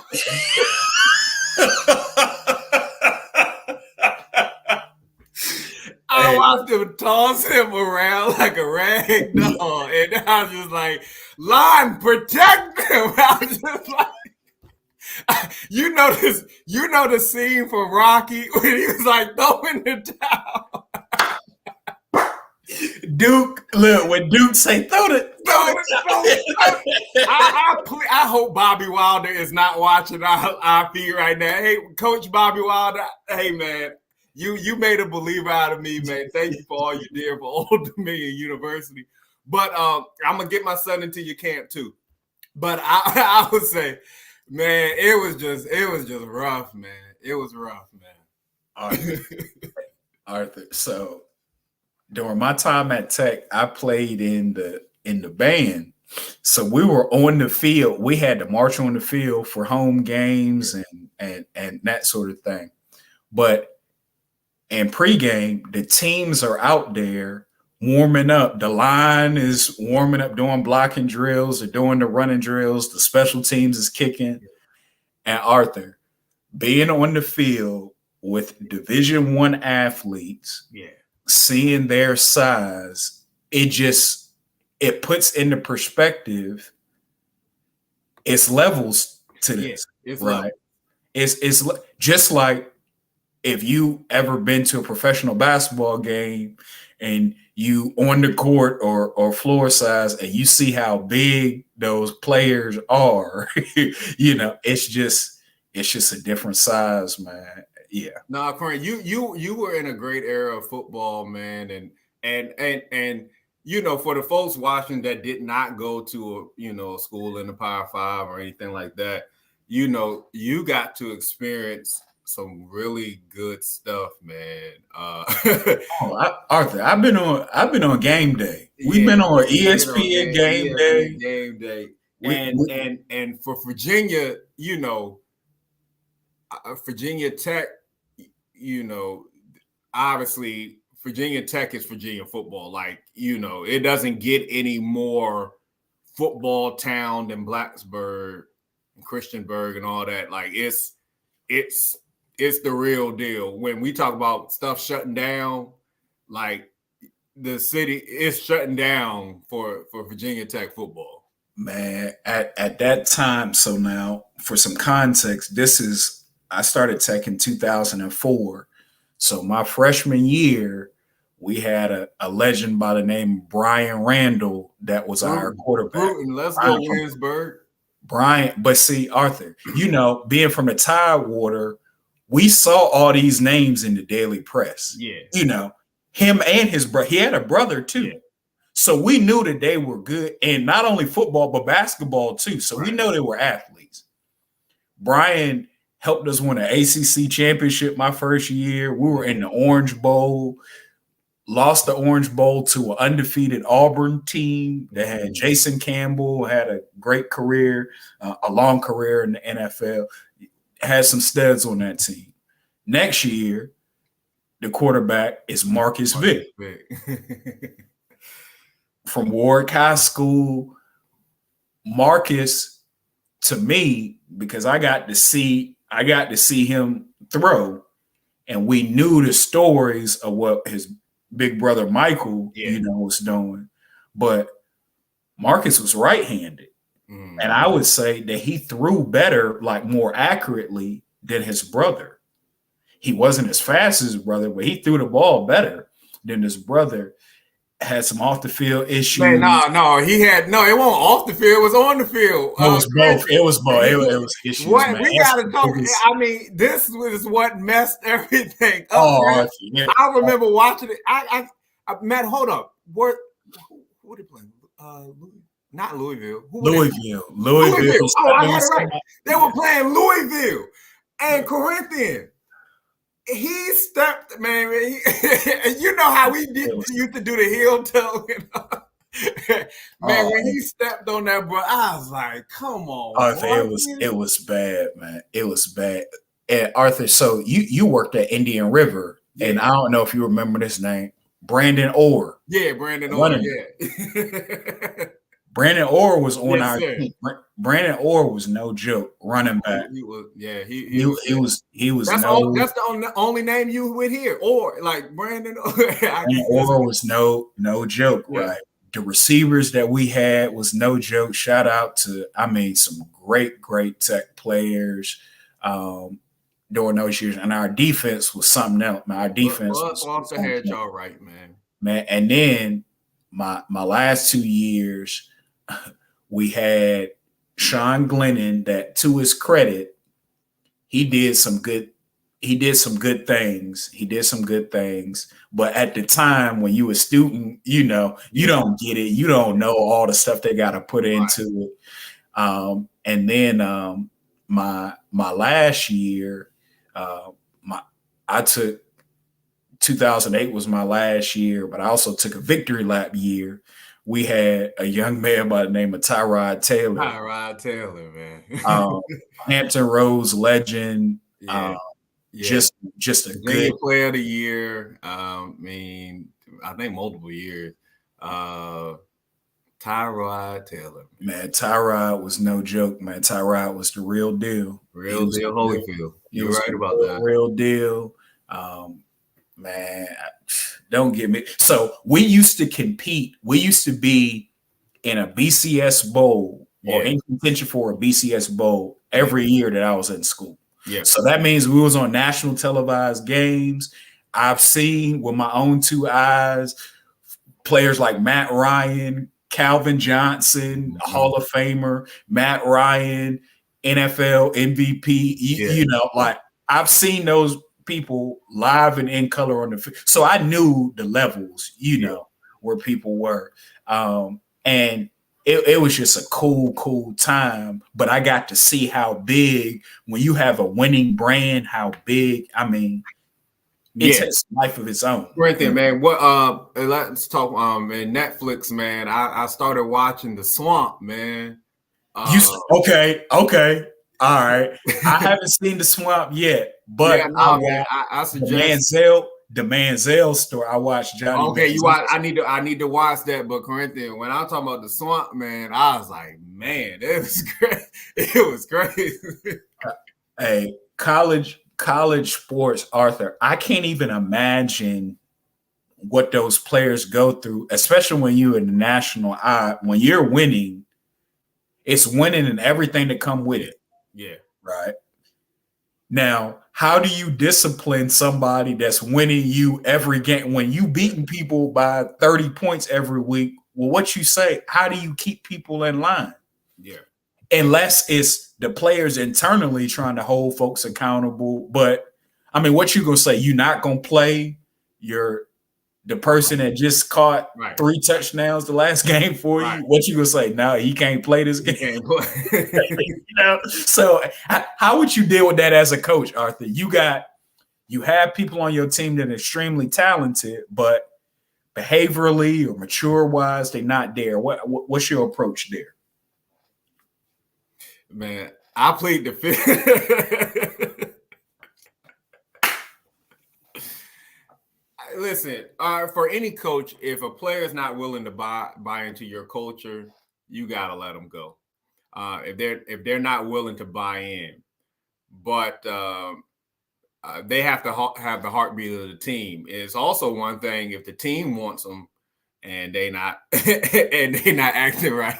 I watched them toss him around like a rag doll, and I was just like, "Line, protect him!" I was just like. You know the scene from Rocky when he was like throwing the towel. Duke, look, when Duke say throw it. I hope Bobby Wilder is not watching our feed right now. Hey, Coach Bobby Wilder, hey man, you made a believer out of me, man. Thank you for all you did for Old Dominion University. But I'm gonna get my son into your camp too. But I would say, man, it was just rough, man. It was rough, man. Arthur. So during my time at Tech, I played in the band. So we were on the field. We had to march on the field for home games and that sort of thing. But in pregame, the teams are out there warming up. The line is warming up, doing blocking drills or doing the running drills. The special teams is kicking. And Arthur, being on the field with Division I athletes, seeing their size, it puts into perspective. It's levels to this, right? It's just like if you ever been to a professional basketball game and you on the court or floor size and you see how big those players are, it's just a different size, man. Yeah. No, Corinne, you were in a great era of football, man, and for the folks watching that did not go to a school in the Power Five or anything like that, you got to experience some really good stuff, man. Arthur, I've been on game day. We've been on ESPN game day. Game day. And for Virginia, Virginia Tech, obviously Virginia Tech is Virginia football. Like, it doesn't get any more football town than Blacksburg, and Christiansburg, and all that. Like, it's the real deal. When we talk about stuff shutting down, like the city is shutting down for Virginia Tech football. Man, at that time, so now for some context, I started Tech in 2004. So my freshman year, we had a legend by the name of Brian Randall that was our quarterback. Let's go Williamsburg. Brian, but see, Arthur, being from the Tidewater, we saw all these names in the daily press. Yeah. Him and his brother. He had a brother too. Yeah. So we knew that they were good, and not only football, but basketball too. So we know they were athletes. Brian helped us win an ACC championship my first year. We were in the Orange Bowl, lost the Orange Bowl to an undefeated Auburn team that had Jason Campbell, had a great career, a long career in the NFL, had some studs on that team. Next year, the quarterback is Marcus Vick. From Warwick High School. Marcus, to me, because I got to see him throw, and we knew the stories of what his big brother Michael, was doing. But Marcus was right-handed. And I would say that he threw better, like more accurately than his brother. He wasn't as fast as his brother, but he threw the ball better than his brother. Had some off the field issues. Man, no, it wasn't off the field, it was on the field. It was both. It was issues. What man. We gotta talk. I mean, this is what messed everything up. I remember watching it. I Matt, hold up. Who did they play? Not Louisville. Louisville. Oh, I had it right. They were playing Louisville and Corinthian. He stepped, man. You know how we used to do the heel toe. Man, when he stepped on that, bro, I was like, "Come on!" Arthur, it was bad, man. It was bad. And Arthur, so you worked at Indian River, and I don't know if you remember this name, Brandon Orr. Yeah, Brandon Orr. Yeah. Brandon Orr was on our team. Brandon Orr was no joke running back. He was. That's the only name you would hear. Or like Brandon Orr was no joke, right? The receivers that we had was no joke. Shout out to some great Tech players during those years, and our defense was something else. Man, our defense was off the head, y'all right, man. And then my last 2 years. We had Sean Glennon that, to his credit, he did some good things. But at the time when you were a student, you don't get it. You don't know all the stuff they got to put into it. And then my last year, I took 2008 was my last year, but I also took a victory lap year. We had a young man by the name of Tyrod Taylor. Man. Hampton Roads legend. Just a good player of the year. I think multiple years. Tyrod Taylor. Man, Tyrod was no joke, man. Tyrod was the real deal. Real deal Holyfield. You're right about that. Real deal. Man, don't get me. So we used to compete. We used to be in a BCS bowl or in contention for a BCS bowl every year that I was in school. Yeah. So that means we was on national televised games. I've seen with my own two eyes players like Matt Ryan, Calvin Johnson, Hall of Famer, Matt Ryan, NFL MVP. You know, like I've seen those people live and in color on the field. So I knew the levels, you know, where people were. And it was just a cool time. But I got to see how big, when you have a winning brand, how big, I mean, it takes life of its own. Corinthian, man. What let's talk man, Netflix, man. I started watching The Swamp, man. Okay. All right. I haven't seen The Swamp yet, but I suggest the Manziel story. I watched Johnny. Okay, you watch. I need to watch that. But Corinthian, when I'm talking about The Swamp, man, I was like, man, it was great. It was crazy. Hey, college sports, Arthur. I can't even imagine what those players go through, especially when you're in the national eye. When you're winning, it's winning and everything that come with it. Yeah. Right. Now, how do you discipline somebody that's winning you every game when you beating people by 30 points every week? Well, what you say, how do you keep people in line? Yeah. Unless it's the players internally trying to hold folks accountable. But I mean, what you gonna say? You're not gonna play the person that just caught 3 touchdowns the last game for you. What you gonna say? No, he can't play this game. He can't play. You know? So how would you deal with that as a coach, Arthur? You have people on your team that are extremely talented, but behaviorally or mature wise, they're not there. What's your approach there? Man, I plead the fifth. Listen, for any coach, if a player is not willing to buy into your culture, you gotta let them go. If they're not willing to buy in, but they have to have the heartbeat of the team. It's also one thing if the team wants them and they not acting right,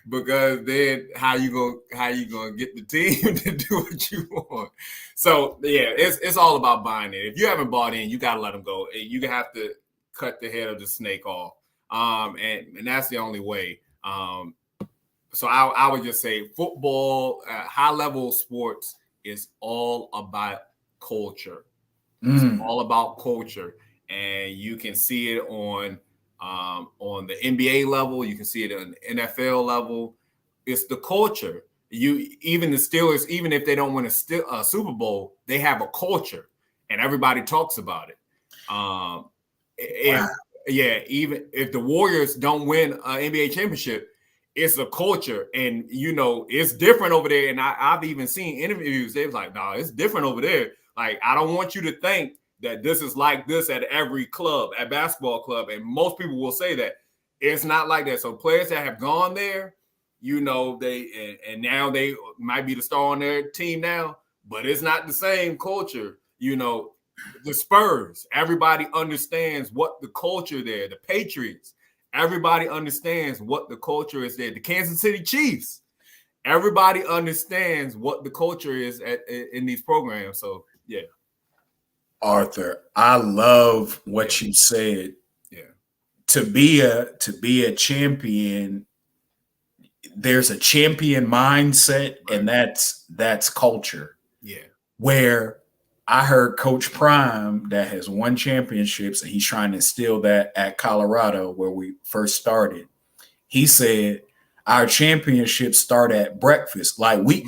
because then how you gonna get the team to do what you want? So yeah, it's all about buying in. If you haven't bought in, you gotta let them go. You have to cut the head of the snake off, and that's the only way. So I would just say football, high level sports is all about culture. It's all about culture, and you can see it on the NBA level. You can see it on the NFL level. It's the culture. Even the Steelers, even if they don't win a Super Bowl, they have a culture, and everybody talks about it. Even if the Warriors don't win an NBA championship, it's a culture, and it's different over there. And I've even seen interviews. They was like, "No, it's different over there. Like, I don't want you to think that this is like this at every club, at basketball club." And most people will say that it's not like that. So players that have gone there, they and now they might be the star on their team now, but it's not the same culture. The Spurs, everybody understands what the culture there. The Patriots, everybody understands what the culture is there. The Kansas City Chiefs, everybody understands what the culture is in these programs. So yeah. Arthur, I love what you said. Yeah. To be a champion, there's a champion mindset, and that's culture. Yeah. Where I heard Coach Prime that has won championships, and he's trying to instill that at Colorado where we first started. He said our championships start at breakfast. Like we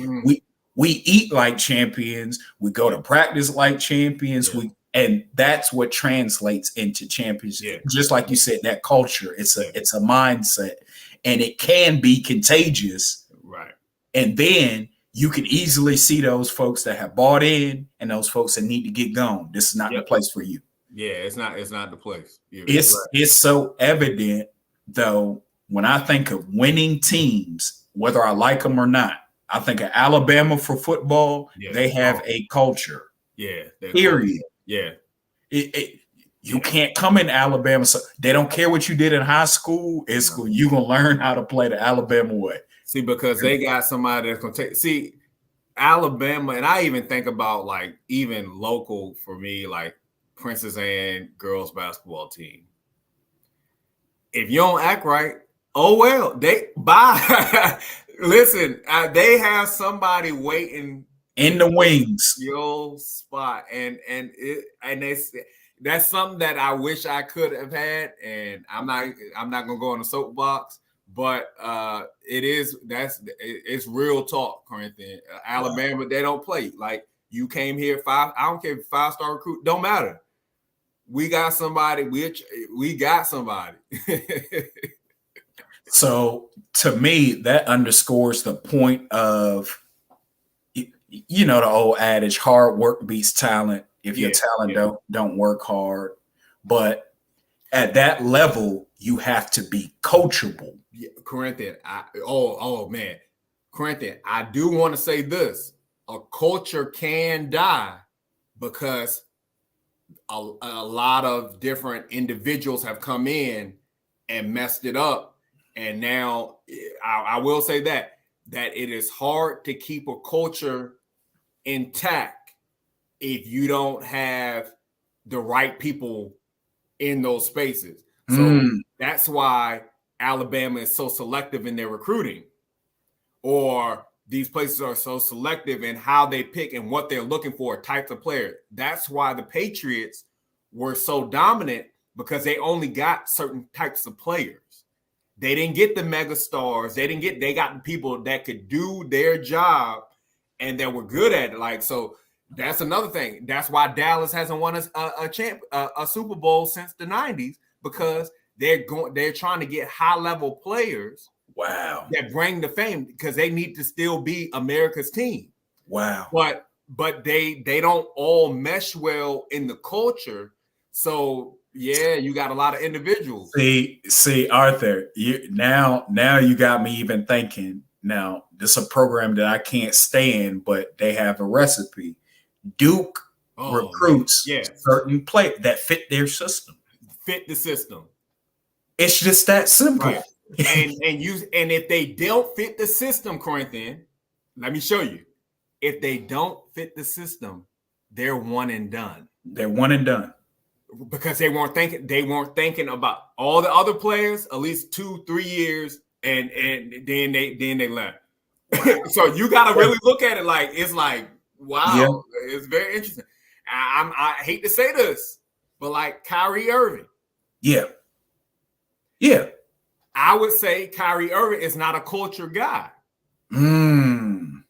eat like champions. We go to practice like champions. Yeah. And that's what translates into championship. Yeah. Just like you said, that culture, it's a mindset, and it can be contagious. Right. And then you can easily see those folks that have bought in and those folks that need to get gone. This is not the place for you. Yeah, it's not the place. It's so evident, though, when I think of winning teams, whether I like them or not. I think of Alabama for football. Yeah. They have a culture. Yeah. Period. Yeah. You can't come in Alabama. So they don't care what you did in high school. You're going to learn how to play the Alabama way. See, because they got somebody that's going to take – see, Alabama, and I even think about like even local for me, like Princess Anne girls basketball team. If you don't act right, oh well, they bye. Listen, they have somebody waiting in the wings. your spot, and that's something that I wish I could have had, and I'm not gonna go on a soapbox, but it's real talk, Corinthian. Alabama, they don't play like you came here I don't care if 5-star recruit, don't matter. We got somebody. We got somebody. So to me, that underscores the point of, you know, the old adage, hard work beats talent. If your talent don't work hard, but at that level, you have to be coachable. Yeah, Corinthian. Man, Corinthian. I do want to say this: a culture can die because a lot of different individuals have come in and messed it up, and now I will say that it is hard to keep a culture intact if you don't have the right people in those spaces. So that's why Alabama is so selective in their recruiting, or these places are so selective in how they pick and what they're looking for, types of players. That's why the Patriots were so dominant, because they only got certain types of players. They didn't get the mega stars. They got people that could do their job and that were good at it. Like, so that's another thing. That's why Dallas hasn't won a Super Bowl since the 90s, because they're trying to get high level players. Wow. That bring the fame, because they need to still be America's team. Wow. But they don't all mesh well in the culture. So yeah, you got a lot of individuals. See, Arthur, now you got me even thinking. Now, this is a program that I can't stand, but they have a recipe. Duke recruits certain players that fit their system. Fit the system. It's just that simple. Right. and if they don't fit the system, Corinthian, let me show you. If they don't fit the system, they're one and done. They're one and done. Because they weren't thinking about all the other players at least 2-3 years, and then they left. So you got to really look at it like, it's like, wow, it's very interesting. I hate to say this, but like Kyrie Irving. Yeah. I would say Kyrie Irving is not a culture guy. And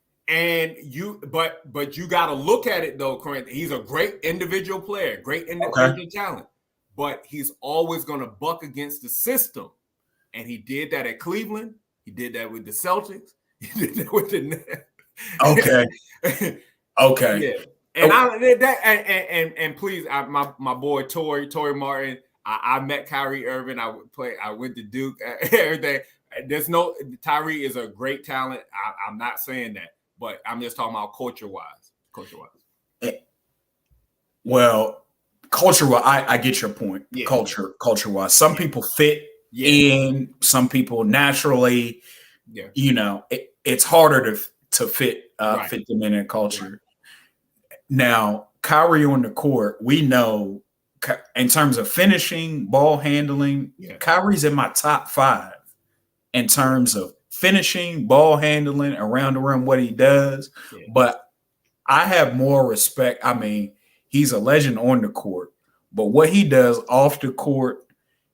but you got to look at it though, Corinthian. He's a great individual player, great individual talent, but he's always going to buck against the system. And he did that at Cleveland. He did that with the Celtics. He did that with the Nets. Okay. Yeah. And please, my boy Tory Martin. I met Kyrie Irving. I went to Duke. Everything. Tyree is a great talent. I'm not saying that, but I'm just talking about culture wise. Well, culture wise, I get your point. Yeah. Culture wise, some people fit in. Some people naturally. Yeah. You know, it's harder to fit them in a culture. Right. Now, Kyrie on the court, we know. In terms of finishing, ball handling, Kyrie's in my top 5 in terms of finishing, ball handling, around the rim, what he does. Yeah. But I have more respect. I mean, he's a legend on the court, but what he does off the court,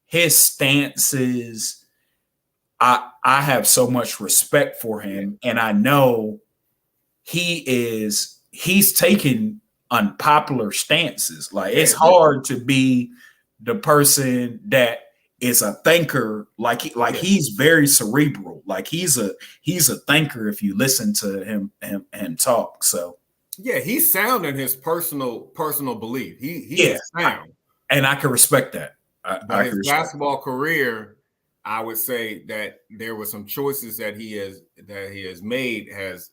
his stances, I have so much respect for him. And I know he's taken unpopular stances. Like, it's hard to be the person that is a thinker. He's very cerebral. Like, he's a thinker if you listen to him talk. So yeah, he's sound in his personal belief. He's sound, and I can respect that. But his basketball career, I would say that there were some choices that he has made has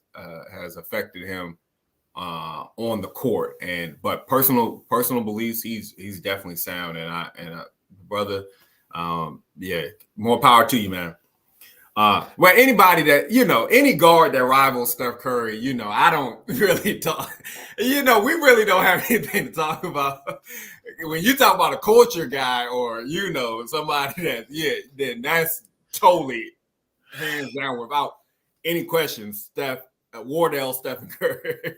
affected him on the court, but personal beliefs, he's definitely sound, and brother, more power to you, man. Well, anybody that, any guard that rivals Steph Curry, I don't really talk, we really don't have anything to talk about. When you talk about a culture guy or, somebody that, then that's totally hands down without any questions, Wardell, Stephen Curry.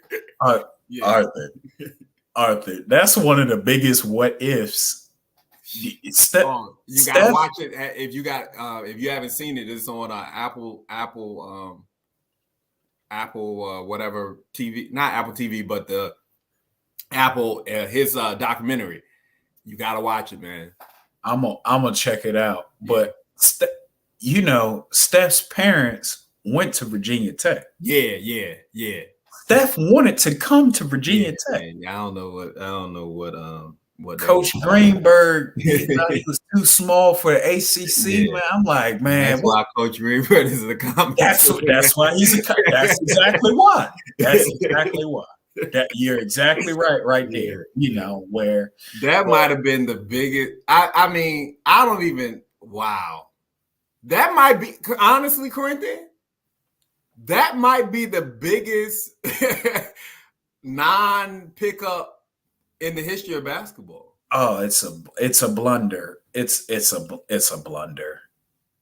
Arthur, that's one of the biggest what ifs. You gotta watch it if you haven't seen it. It's on Apple whatever TV, not Apple TV, but the Apple his documentary. You gotta watch it, man. I'm gonna check it out. But Steph's parents went to Virginia Tech. Yeah. Steph wanted to come to Virginia Tech. Man, I don't know what Coach Greenberg, he thought he was too small for the ACC, man. I'm like, man, that's why Coach Greenberg is a comment. That's why he's a. That's exactly why. That's exactly why. You're exactly right there. Where that might have been the biggest. I mean, I don't even. Wow, that might be honestly, Corinthian. That might be the biggest non-pickup in the history of basketball. Oh, it's a blunder. It's a blunder.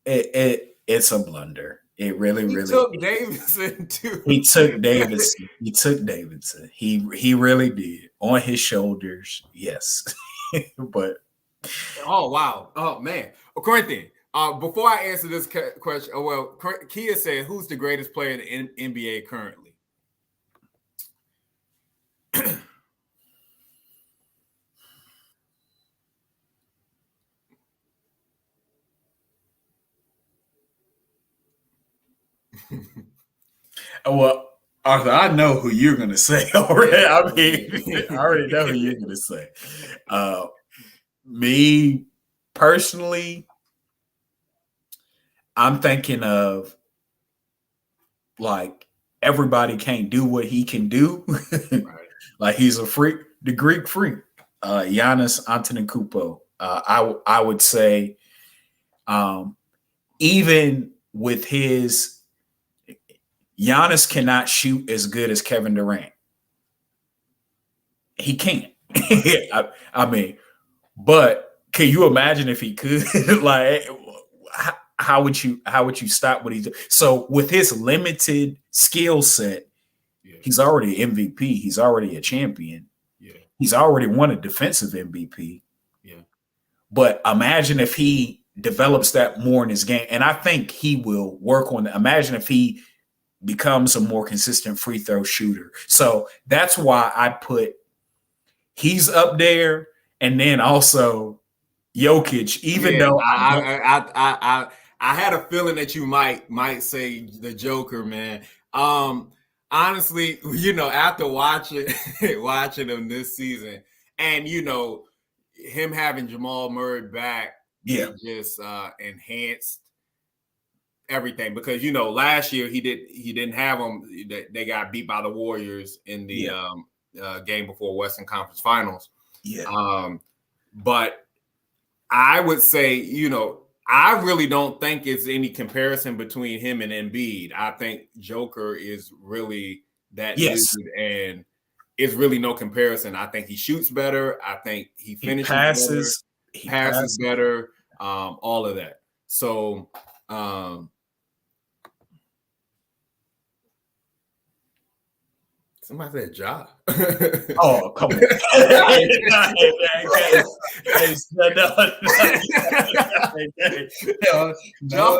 It's a blunder. It really took Davidson too. He took Davidson. He really did on his shoulders. Yes, but oh wow, oh man, Corinthian. Before I answer this question, Kia said, "Who's the greatest player in the NBA currently?" Well, Arthur, I know who you're going to say already. I mean, I already know who you're going to say. Me personally, I'm thinking of like everybody can't do what he can do. Right. Like he's a freak, the Greek freak. Giannis Antetokounmpo. I would say, even with his. Giannis cannot shoot as good as Kevin Durant. He can't. I mean, but can you imagine if he could? Like, how would you stop what he's doing? So with his limited skill set, he's already an MVP. He's already a champion. Yeah. He's already won a defensive MVP. Yeah. But imagine if he develops that more in his game, and I think he will work on that. Imagine if he becomes a more consistent free throw shooter. So that's why I put he's up there, and then also Jokic. Even though I had a feeling that you might say the Joker, man. Honestly, after watching him this season, and him having Jamal Murray back, it just enhanced everything, because last year he didn't have them. They got beat by the Warriors in the game before Western Conference Finals. But I would say, I really don't think it's any comparison between him and Embiid. I think Joker is really that dude, and it's really no comparison. I think he shoots better. I think he finishes better. He passes better. All of that. So. Somebody said Ja. Oh, come on. No.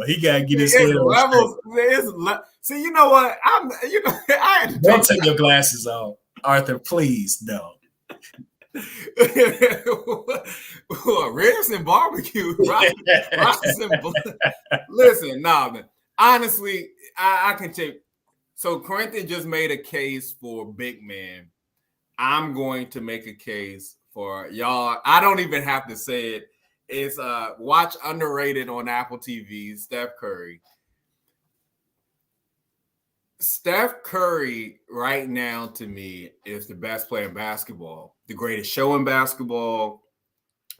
He gotta get his head on. See, you know what? I had to don't take your glasses off, Arthur. Please don't. Ribs and barbecue, right? Listen, man. Honestly, I can take. So Corinthian just made a case for big man. I'm going to make a case for y'all. I don't even have to say it. It's watch underrated on Apple TV. Steph Curry. Steph Curry right now, to me, is the best player in basketball, the greatest show in basketball.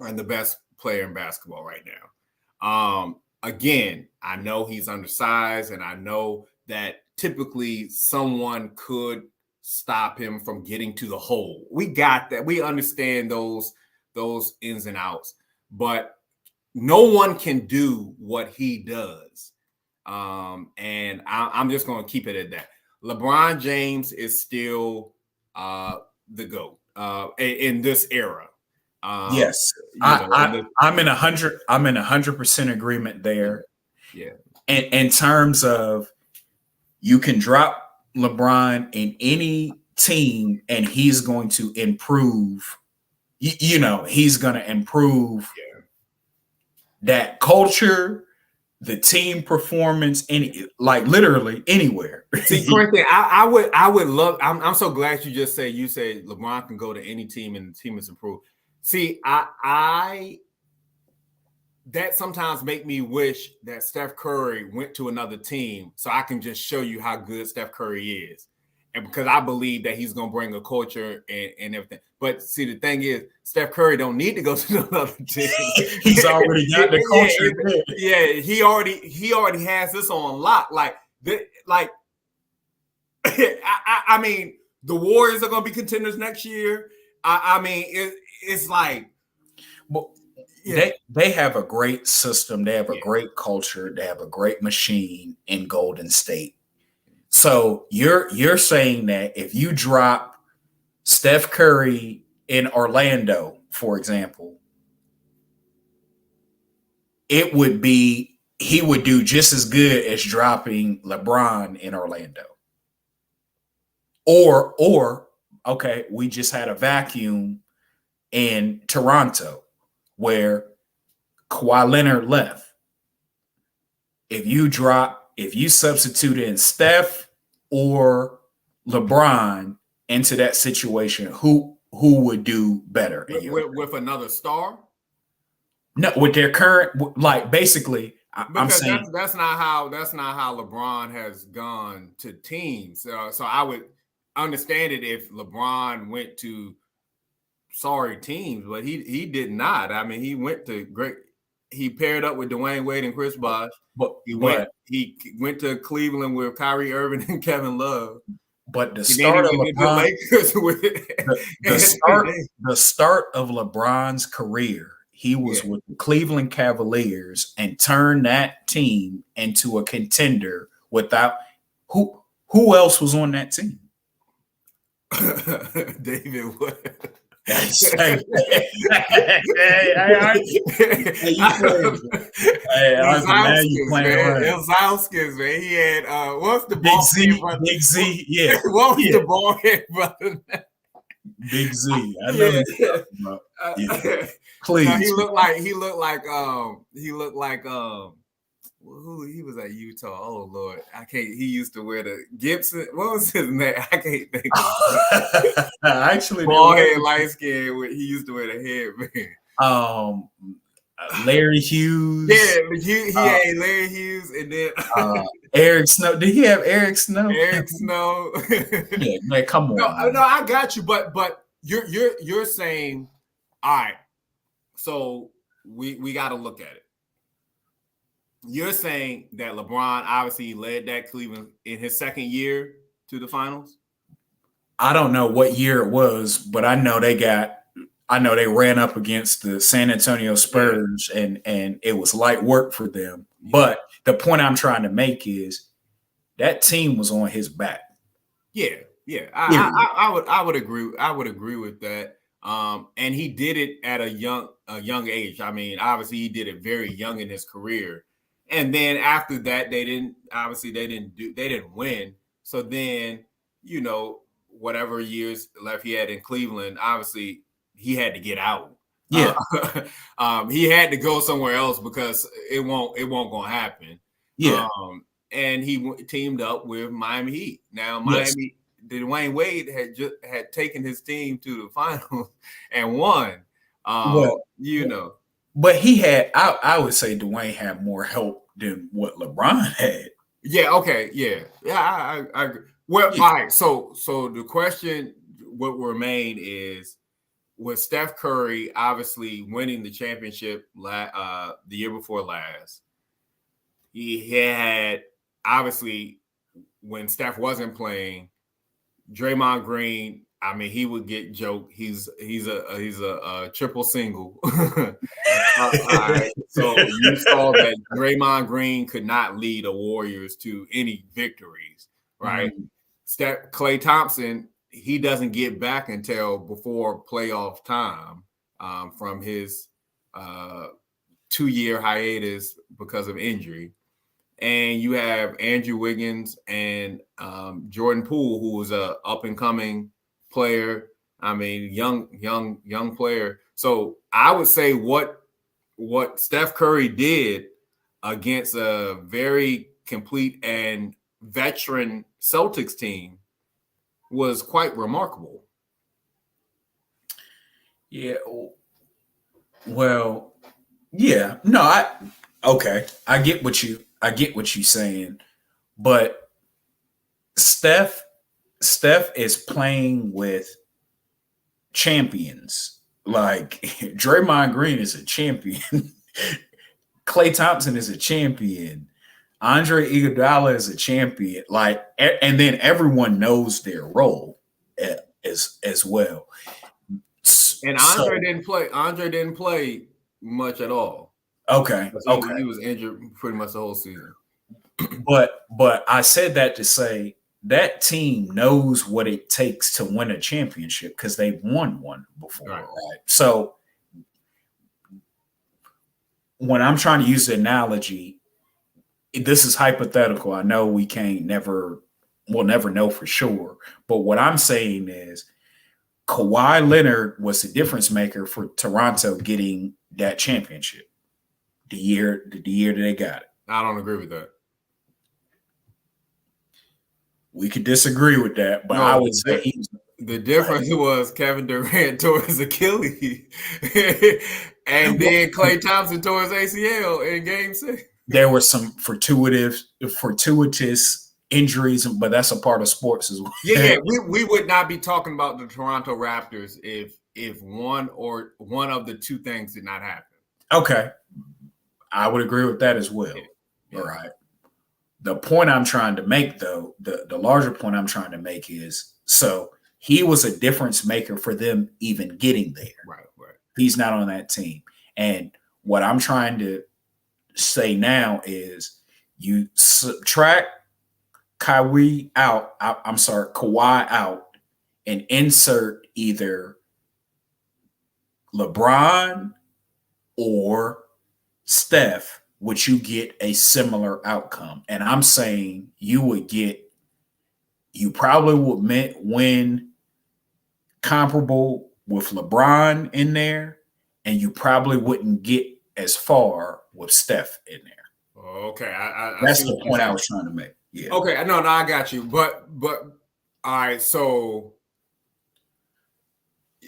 and the best player in basketball right now. Again, I know he's undersized, and I know that typically someone could stop him from getting to the hole. We got that. We understand those ins and outs, but no one can do what he does. And I'm just going to keep it at that. LeBron James is still the GOAT in this era. Yes, I'm in 100% agreement there. Yeah. In terms of, you can drop LeBron in any team and he's going to improve. He's going to improve that culture, the team performance, literally anywhere. See, Corinthian, I would love. I'm so glad you say LeBron can go to any team and the team is improved. See, I that sometimes make me wish that Steph Curry went to another team so I can just show you how good Steph Curry is. And because I believe that he's going to bring a culture and everything. But see, the thing is, Steph Curry don't need to go to another team. He's already got the culture. Yeah, he already has this on lock. I mean, the Warriors are going to be contenders next year. I mean, it's like, well, they have a great system. They have a great culture. They have a great machine in Golden State. So you're saying that if you drop Steph Curry in Orlando, for example, he would do just as good as dropping LeBron in Orlando. Or okay, we just had a vacuum in Toronto where Kawhi Leonard left. If you substitute in Steph or LeBron into that situation, who would do better? With another star? No, with their current, basically, I'm saying that's not how LeBron has gone to teams. So I would understand it if LeBron went to sorry teams, but he did not. I mean, he went to great. He paired up with Dwayne Wade and Chris Bosh. He went to Cleveland with Kyrie Irving and Kevin Love. But the start of LeBron, the start of LeBron's career, he was with the Cleveland Cavaliers and turned that team into a contender without who else was on that team? David Wood. Ilzauskas, man. He had what's the ball head brother? Big Z, yeah. What was the ball head brother? Big Z. I know what you're talking about. Yeah. Please. No, he looked like who he was at Utah. Oh Lord, I can't. He used to wear the Gibson. What was his name? I can't think. Actually, bald head, light skin. He used to wear the headband. Larry Hughes. Yeah, he had Larry Hughes, and then Eric Snow. Did he have Eric Snow? Eric Snow. Yeah, man, come on. No, I got you, but you're saying, all right. So we got to look at it. You're saying that LeBron obviously led that Cleveland in his second year to the finals? I don't know what year it was, but I know they ran up against the San Antonio Spurs and it was light work for them. But the point I'm trying to make is that team was on his back. Yeah. I would agree. I would agree with that. And he did it at a young age. I mean, obviously he did it very young in his career. And then after that, they didn't win. So then, whatever years left he had in Cleveland, obviously he had to get out. Yeah. He had to go somewhere else because it won't gonna happen. Yeah. And he teamed up with Miami Heat. Now Miami, Dwayne Wade had taken his team to the finals and won. But he had, I would say Dwayne had more help than what LeBron had. Yeah, okay, yeah. I agree. Well, all right, so the question would remain is, with Steph Curry obviously winning the championship the year before last, he had obviously when Steph wasn't playing, Draymond Green. I mean, he would get joked. He's a triple single. All right. So you saw that Draymond Green could not lead the Warriors to any victories, right? Mm-hmm. Klay Thompson, he doesn't get back until before playoff time from his 2-year hiatus because of injury. And you have Andrew Wiggins and Jordan Poole, who was a up and coming player. I mean, young player. So I would say what Steph Curry did against a very complete and veteran Celtics team was quite remarkable. Yeah. Well, yeah. No, I get what you're saying, but Steph is playing with champions. Like Draymond Green is a champion. Klay Thompson is a champion. Andre Iguodala is a champion. Like, and then everyone knows their role as well. And Andre didn't play much at all. Okay. He was injured pretty much the whole season. But I said that to say that team knows what it takes to win a championship because they've won one before, right? So when I'm trying to use the analogy, this is hypothetical. I know we'll never know for sure. But what I'm saying is Kawhi Leonard was the difference maker for Toronto getting that championship the year that they got it. I don't agree with that. We could disagree with that, but I would say the difference was Kevin Durant tore his Achilles, and then Klay Thompson tore his ACL in Game 6. There were some fortuitous injuries, but that's a part of sports as well. Yeah. We would not be talking about the Toronto Raptors if one of the two things did not happen. Okay, I would agree with that as well. Yeah. All right. The point I'm trying to make, though, the larger point I'm trying to make is, so he was a difference maker for them even getting there. Right. He's not on that team. And what I'm trying to say now is you subtract Kawhi out and insert either LeBron or Steph, would you get a similar outcome? And I'm saying you probably would win comparable with LeBron in there, and you probably wouldn't get as far with Steph in there. Okay. That's the point I was trying to make. Yeah. Okay. No, I got you. But all right. So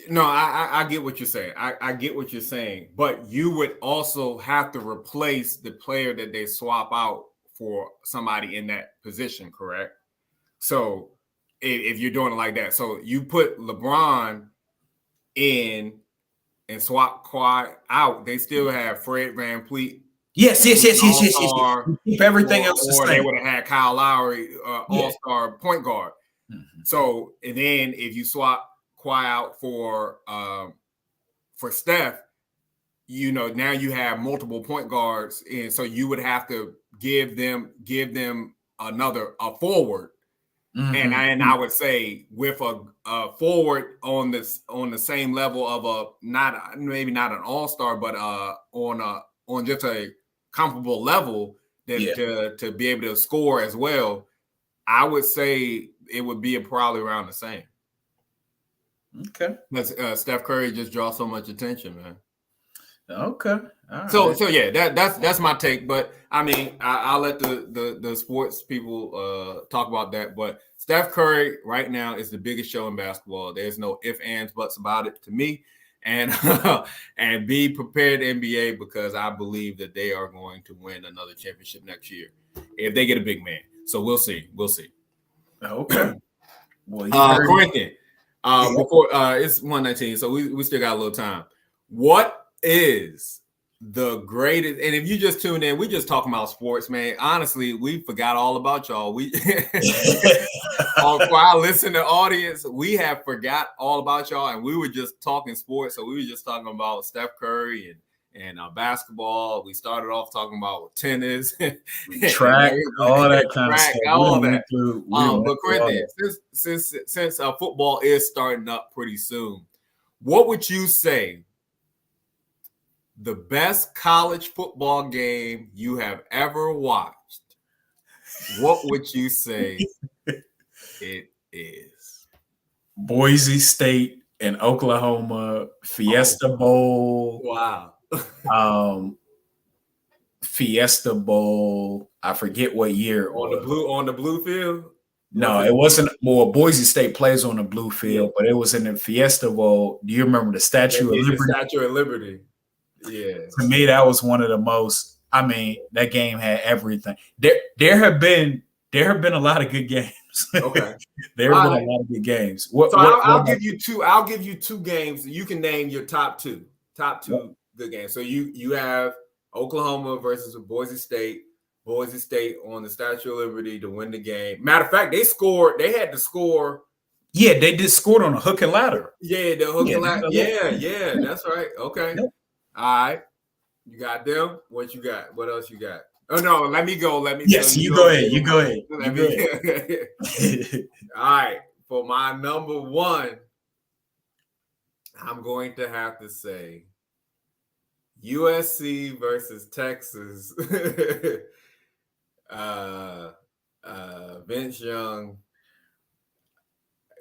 no, I get what you're saying. I get what you're saying, but you would also have to replace the player that they swap out for somebody in that position, correct? So if you're doing it like that, so you put LeBron in and swap Kawhi out, they still have Fred VanVleet. Yes. Keep everything else the same. Or they would have had Kyle Lowry, all-star point guard. Mm-hmm. So, and then if you swap Kawhi out for Steph, now you have multiple point guards, and so you would have to give them a forward. Mm-hmm. And I would say with a forward on the same level of maybe not an all-star, but on just a comparable level to be able to score as well, I would say it would be probably around the same. Okay. Steph Curry just draws so much attention, man. Okay. All so right. So yeah, that's my take. But I mean, I'll let the sports people talk about that. But Steph Curry right now is the biggest show in basketball. There's no ifs, ands, buts about it to me. And and be prepared, NBA, because I believe that they are going to win another championship next year if they get a big man. So we'll see. Okay. Well, Corinthian. Before it's 1:19, so we still got a little time. What is the greatest? And if you just tuned in, we just talking about sports, man. Honestly, we forgot all about y'all. We for our listening audience, we have forgot all about y'all, and we were just talking sports. So we were just talking about Steph Curry and basketball. We started off talking about tennis, track, all that kind of stuff. All that. But Corinthian, since football is starting up pretty soon, what would you say the best college football game you have ever watched? What would you say it is? Boise State and Oklahoma Fiesta Bowl. Wow. Fiesta Bowl. I forget what year it was. On the blue field? No, it wasn't. Well, Boise State plays on the blue field, but it was in the Fiesta Bowl. Do you remember the Statue of Liberty? The Statue of Liberty. Yeah. To me, that was one of the most. I mean, that game had everything. There have been a lot of good games. Okay. There have been a lot of good games. I'll give you two. I'll give you two games. You can name your top two. Good games. So you have Oklahoma versus Boise State. Boise State on the Statue of Liberty to win the game. Matter of fact, they scored. They had to score. Yeah, they just scored on a hook and ladder. Yeah, the hook and ladder. Yeah, that's right. Okay. Yep. All right. You got them. What you got? What else you got? Oh no, let me go. Yes, you go ahead. You go ahead. All right. For my number one, I'm going to have to say USC versus Texas. Vince Young,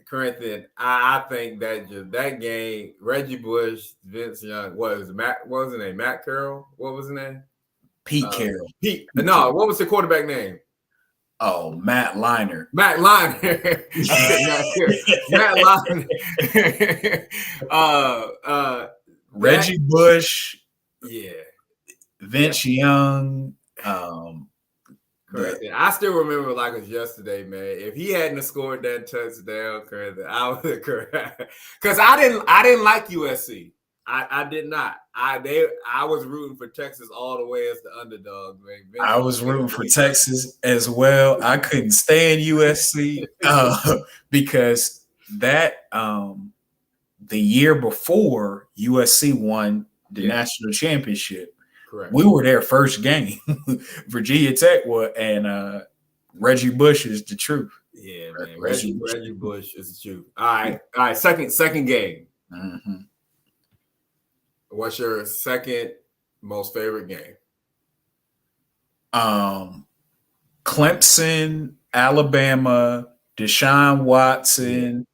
Corinthian. I think that game, Reggie Bush, Vince Young, what was his name? Matt Carroll? What was his name? Pete Carroll. No, what was the quarterback name? Oh, Matt Leinart. Matt Leinart. Reggie Bush. Yeah. Vince Young. I still remember like it was yesterday, man. If he hadn't scored that touchdown, I would have cried. Because I didn't like USC. I did not. I was rooting for Texas all the way as the underdog, man. I was rooting for Texas as well. I couldn't stand USC because that the year before USC won the national championship. Correct. We were their first game. Virginia Tech was, and Reggie Bush is the truth. Yeah, man. Reggie Bush is the truth. All right. Second game. Mm-hmm. What's your second most favorite game? Clemson, Alabama, Deshaun Watson,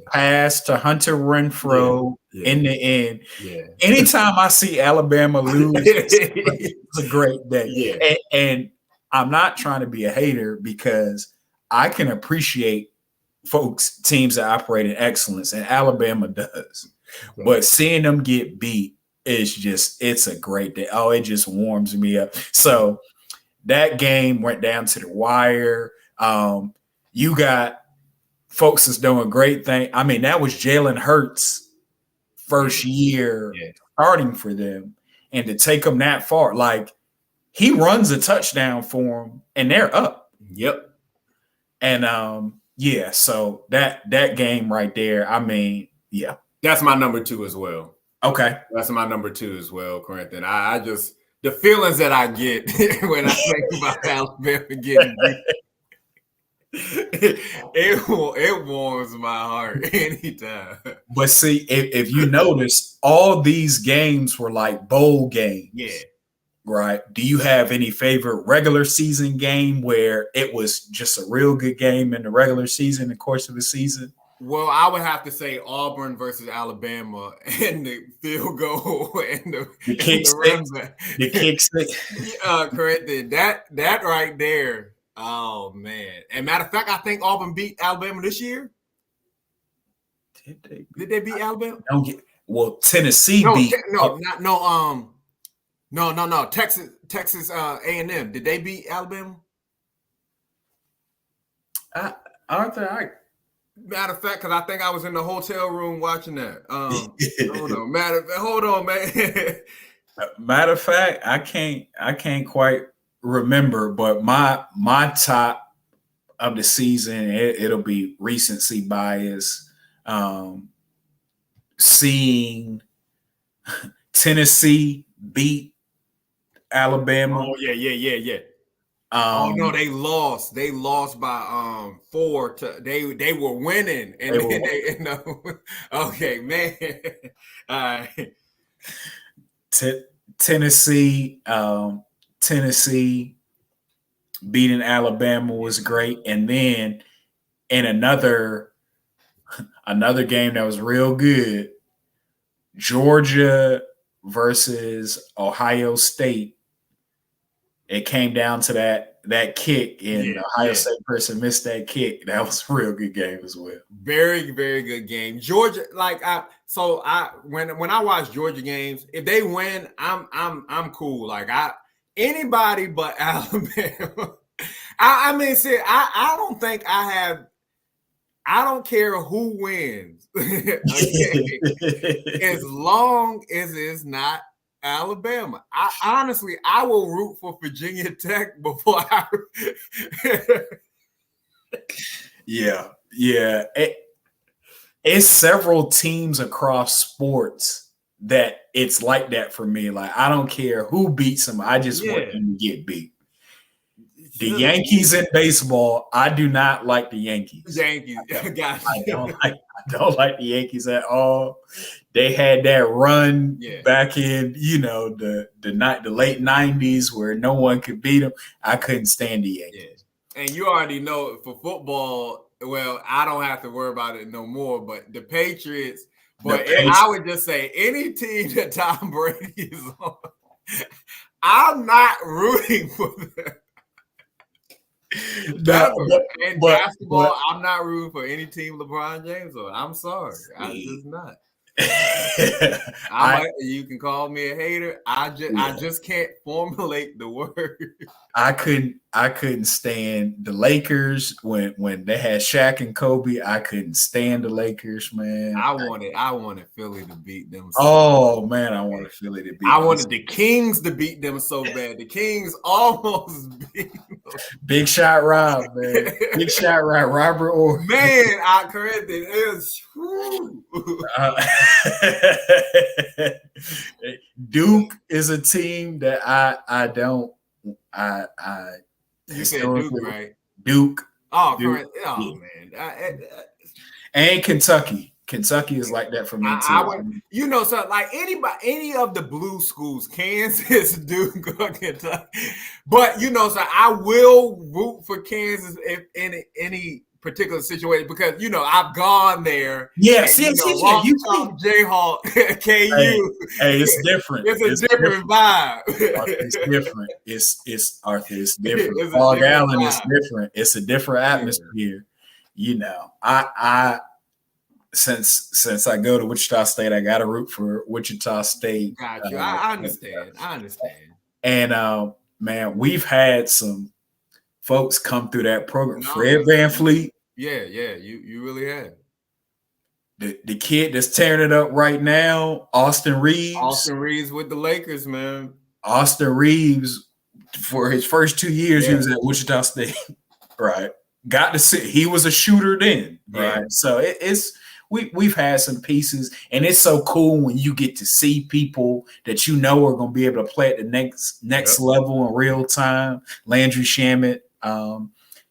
pass to Hunter Renfrow in the end. Yeah. Anytime I see Alabama lose, it's a great day. Yeah. And I'm not trying to be a hater because I can appreciate teams that operate in excellence, and Alabama does. Okay. But seeing them get beat, it's a great day. Oh, it just warms me up. So that game went down to the wire. You got folks that's doing great thing. I mean, that was Jalen Hurts' first year starting for them. And to take them that far, like he runs a touchdown for them and they're up. Yep. And so that game right there, I mean, yeah. That's my number two as well. Okay. That's my number two as well, Corinthian. I just the feelings that I get when I think about Alabama getting it warms my heart anytime. But see, if you notice, all these games were like bowl games. Yeah. Right. Do you have any favorite regular season game where it was just a real good game in the regular season, the course of the season? Well, I would have to say Auburn versus Alabama and the field goal and the kick stick. The kick stick. Correct. That right there. Oh man. And matter of fact, I think Auburn beat Alabama this year. Did they beat Alabama? Tennessee beat. No. Texas A&M. Did they beat Alabama? Arthur, Matter of fact, because I think I was in the hotel room watching that. Hold on, hold on, man. Matter of fact, I can't quite remember, but my top of the season, it'll be recency bias. Seeing Tennessee beat Alabama. Oh yeah. Oh no, they lost. They lost by 4 to they were winning and okay, man. All right. Tennessee beating Alabama was great, and then in another game that was real good, Georgia versus Ohio State. It came down to that kick, and the Ohio State person missed that kick. That was a real good game as well. Very, very good game. Georgia, when I watch Georgia games, if they win, I'm cool. Like anybody but Alabama. I mean, see, I don't think I don't care who wins. Okay. As long as it's not Alabama. I will root for Virginia Tech before I. Yeah. It's several teams across sports that it's like that for me. Like, I don't care who beats them. I just want them to get beat. The Yankees in baseball, I do not like the Yankees. I don't like the Yankees at all. They had that run back in, the late 90s where no one could beat them. I couldn't stand the Yankees. And you already know for football, well, I don't have to worry about it no more, but the Patriots, I would just say any team that Tom Brady is on, I'm not rooting for them. Basketball, I'm not rooting for any team LeBron James on. I'm sorry. I'm just not. You can call me a hater. I just can't formulate the word. I couldn't stand the Lakers when they had Shaq and Kobe. I couldn't stand the Lakers, man. I wanted Philly to beat them. Man, I wanted Philly to beat them. I wanted the Kings to beat them so bad. The Kings almost beat them. Big shot Rob, man. Big shot Robert Orr. Man, I corrected it. Duke is a team that I don't. You said Duke, right? Duke. Oh, correct. Oh, man. And Kentucky. Kentucky is like that for me too. So like any of the blue schools, Kansas, Duke, or Kentucky. But so I will root for Kansas if in any particular situation because I've gone there. Yes, you Jayhawk, KU. Hey, it's different. It's a different vibe. It's different. It's Arthur. It's different. Fog Allen is different. It's a different atmosphere. I since I go to Wichita State, I got to root for Wichita State. Got you. I understand. And man, we've had some folks come through that program. Fred VanVleet. Yeah, you really have. The kid that's tearing it up right now, Austin Reeves. Austin Reeves with the Lakers, man. Austin Reeves, for his first 2 years, he was at Wichita State. Right. Got to see he was a shooter then. Right. So we've had some pieces, and it's so cool when you get to see people that are going to be able to play at the next level in real time. Landry Shamet,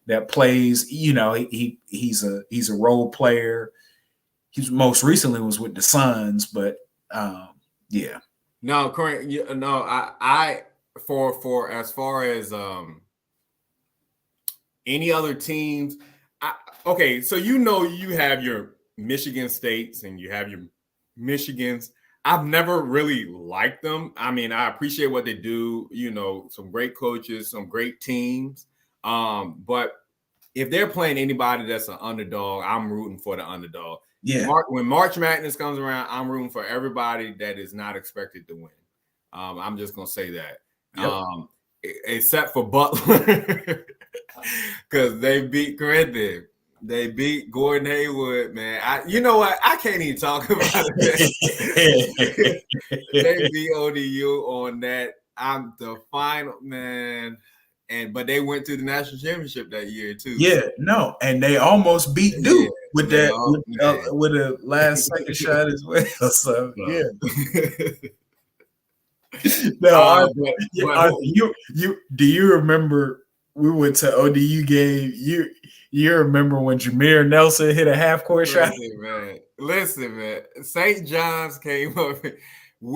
that plays, he's a role player. He's most recently was with the Suns, but yeah. No, current. No, I for as far as any other teams. Okay, so you have your Michigan States and you have your Michigans. I've never really liked them. I mean, I appreciate what they do. Some great coaches, some great teams. But if they're playing anybody that's an underdog, I'm rooting for the underdog. Yeah. When March Madness comes around, I'm rooting for everybody that is not expected to win. I'm just gonna say that. Yep. Except for Butler, because they beat Corinthian. They beat Gordon Hayward, man. You know what? I can't even talk about it. They beat ODU on that. I'm the final man. But they went to the national championship that year too. Yeah, no, and they almost beat Duke with a last second shot as well. So yeah. No, you do you remember we went to ODU game? You remember when Jameer Nelson hit a half court shot? Listen, man. St. John's came up.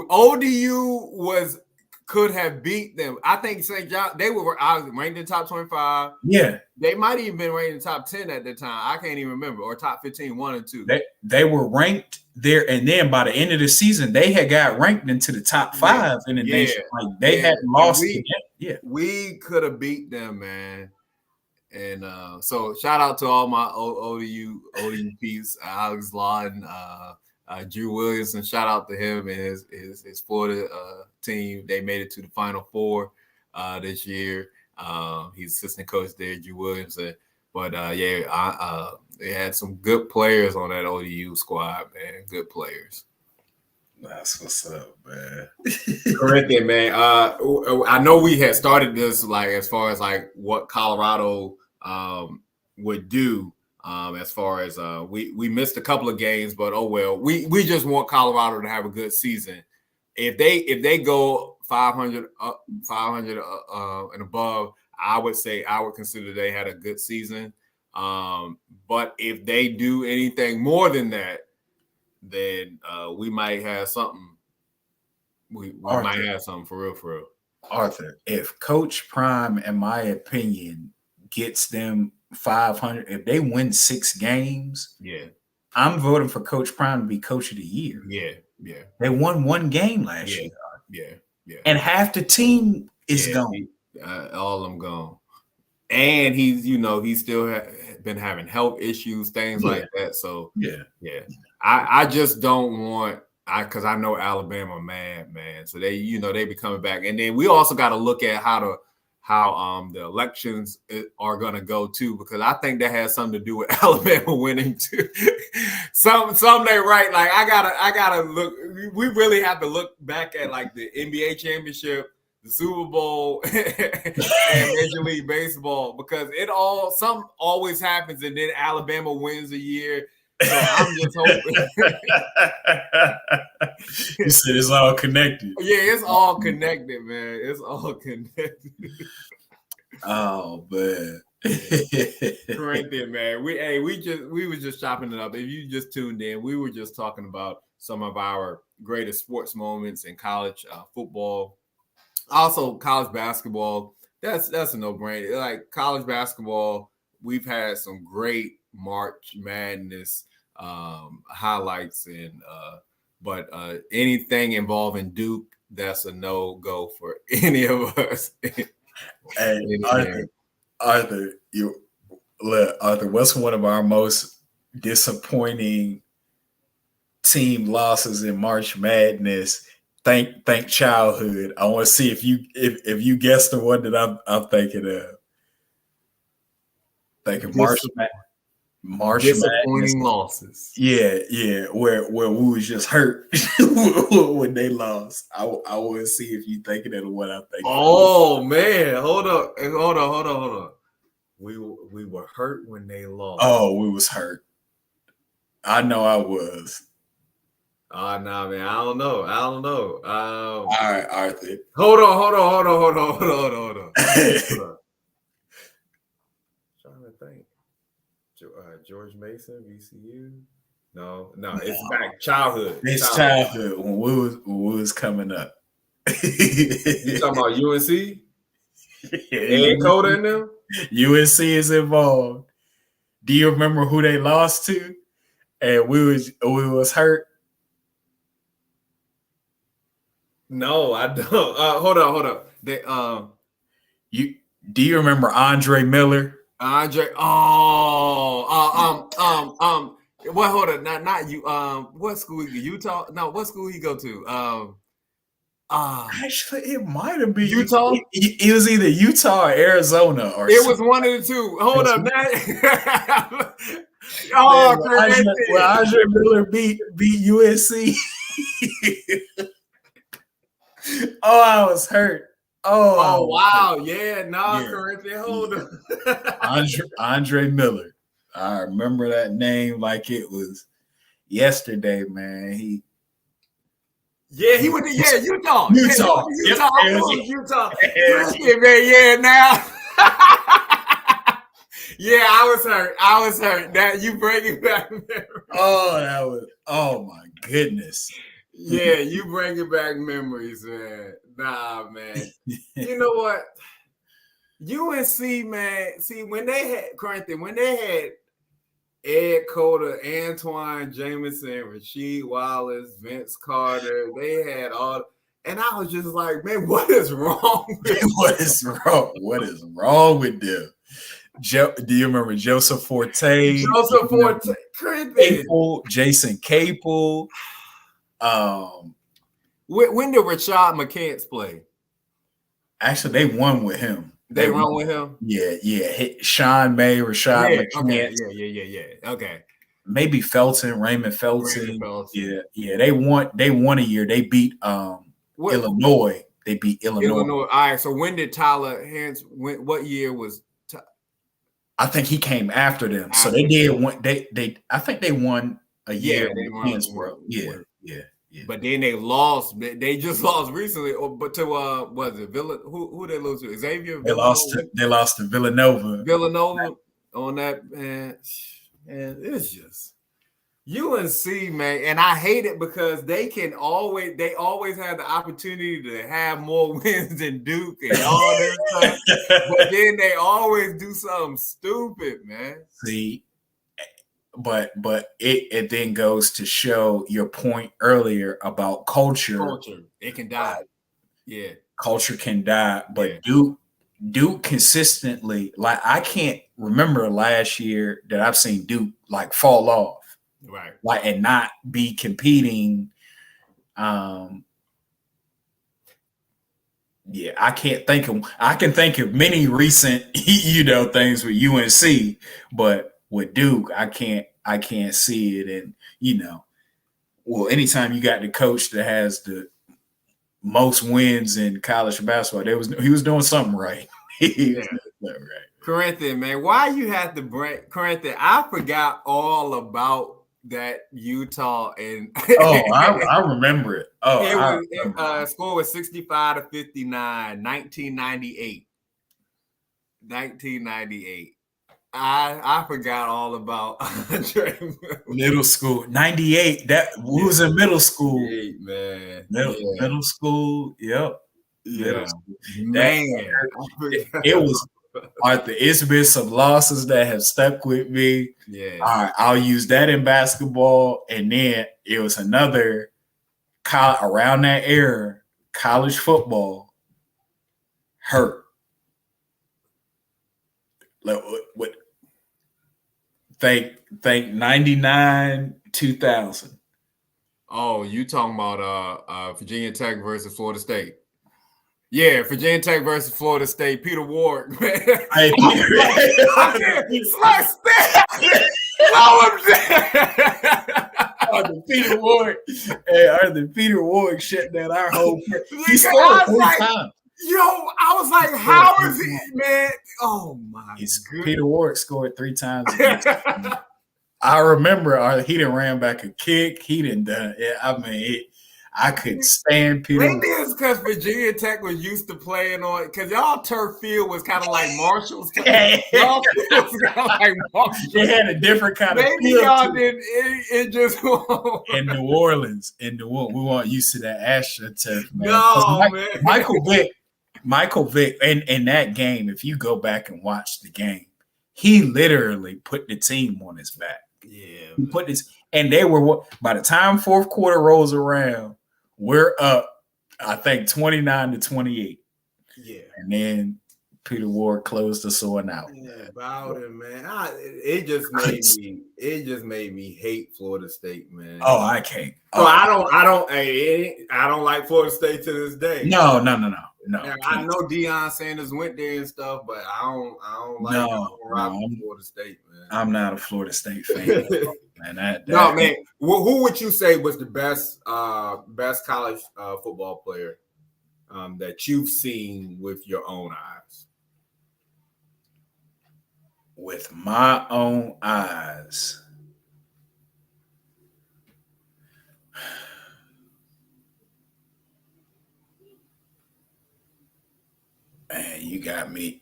ODU could have beat them. I think St. John, I was ranked in the top 25. Yeah. They might even been ranked in the top 10 at the time. I can't even remember. Or top 15, 1 or 2. They were ranked there, and then by the end of the season, they had got ranked into the top 5 in the nation. Like they had lost. We could have beat them, man. And so shout out to all my ODU peeps, Alex Lawton, Drew Williamson. Shout out to him and his Florida team. They made it to the Final Four this year. He's assistant coach there, Drew Williamson. But they had some good players on that ODU squad, man. Good players. That's what's up, man. Corinthian, man. I know we had started this like as far as like what Colorado would do. As far as we missed a couple of games, but oh well. We just want Colorado to have a good season. If they go 500 and above, I would consider they had a good season. But if they do anything more than that, then we might have something. We might have something for real. Arthur, if Coach Prime, in my opinion, gets them 500, if they win 6 games, I'm voting for Coach Prime to be Coach of the Year. Yeah. They won 1 game last year. Yeah. And half the team is gone. All of them gone. And he's still been having health issues, things like that. So I just don't want, because I know Alabama mad, man. So they be coming back, and then we also got to look at how the elections are going to go too, because I think that has something to do with Alabama winning too. Some they right. Like I gotta look. We really have to look back at like the NBA championship, the Super Bowl, and Major League Baseball, because something always happens, and then Alabama wins a year. So I'm just hoping. You said it's all connected. Yeah, it's all connected, man. It's all connected. Oh man. Corinthian, man. We were just chopping it up. If you just tuned in, we were just talking about some of our greatest sports moments in college football. Also, college basketball. That's a no-brainer. Like college basketball, we've had some great March Madness highlights, but anything involving Duke, that's a no-go for any of us. Hey, Arthur, what's one of our most disappointing team losses in March Madness? Think childhood. I want to see if you guess the one that I'm thinking of. Thinking March disappointing losses. Yeah, where we was just hurt when they lost. I want to see if you thinking of what I'm thinking. Oh man, hold on. We were hurt when they lost. Oh, we was hurt. I know I was. Oh, nah, man. I don't know. All right, Arthur. Hold on. Trying to think. George Mason, VCU. No, it's back childhood. It's childhood when we was coming up. You talking about UNC? And Coda in them? UNC is involved. Do you remember who they lost to? And we was hurt. No, I don't. Hold on. They do you remember Andre Miller? Well, hold on. Not you. What school? Utah? No, what school he go to? Actually, it might have been Utah. It was either Utah or Arizona, or it was one of the two. Hold up, that. Oh, Andre Miller beat USC. Oh, I was hurt. Oh wow, Corinthian. Hold up. Andre Miller. I remember that name like it was yesterday, man. He went to Utah. Utah. Utah. Christian, man, now. I was hurt. That you bring it back. Oh my goodness. Yeah, you bringing back memories, man. Nah, man. You know what? UNC, man. See, when they had Ed Cota, Antoine Jameson, Rasheed Wallace, Vince Carter, they had all, and I was just like, man, what is wrong with What is wrong? What is wrong with them? Do you remember Joseph Forte? Jason Capel. When did Rashad McCants play? Actually, they won with him. They won with him? Yeah. Sean May, Rashad McCants. Okay. Yeah. Okay. Maybe Raymond Felton. Yeah. They won a year. They beat Illinois. They beat Illinois. All right. So when did Tyler Hans? What year was? I think he came after them. So they did one. I think they won a year. Yeah. But then they lost. They just lost recently. But to was it Villa? Who they lose to? Xavier. They lost to Villanova. On that, man. And it's just UNC, man. And I hate it because they always have the opportunity to have more wins than Duke and all this stuff. But then they always do something stupid, man. See, but it then goes to show your point earlier about culture. It can die. Yeah. Culture can die. But Duke consistently, like, I can't remember last year that I've seen Duke like fall off. Right. Like, and not be competing. I can't think of. I can think of many recent, things with UNC, but with Duke, I can't see it. And anytime you got the coach that has the most wins in college basketball, he was doing something right. Right. Corinthian, man, why you have to break Corinthian? I forgot all about that Utah and I remember it. Score was 65-59, 1998. 1998. I forgot all about Andre middle school. 98. That was in middle school. Man. Middle school. Yep. Yeah. Man. It was Arthur. It's been some losses that have stuck with me. Yeah. All right, I'll use that in basketball. And then it was another around that era, college football hurt. Like what? Think 99, 2000. Oh, you talking about Virginia Tech versus Florida State? Yeah, Virginia Tech versus Florida State. Peter Ward, man. Hey, Peter Ward. Hey, Peter Ward shut down our whole. He scored 3 times. Yo, I was like, how is he, man? Oh my God. Peter Ward scored 3 times. I remember he didn't ran back a kick. He didn't done it. I mean, I couldn't stand Peter. Maybe it's because Virginia Tech was used to playing on, because y'all turf field was kind of like Marshall's. Y'all field was kind of like Marshall. They had a different kind of maybe field. Y'all didn't. It just in New Orleans. We weren't used to that AstroTurf, man. No, man. Michael Vick, in that game, if you go back and watch the game, he literally put the team on his back. Yeah. He put this, and they were, by the time fourth quarter rolls around, we're up, I think 29-28. Yeah. And then Peter Ward closed us on out. Yeah, Bowden, man. It just made me hate Florida State, man. Oh, I can't. So I don't like Florida State to this day. No. Now, I know Deion Sanders went there and stuff, but I don't like Florida State, man. I'm not a Florida State fan. Man, man. Who would you say was the best college football player that you've seen with your own eyes? With my own eyes. Man, you got me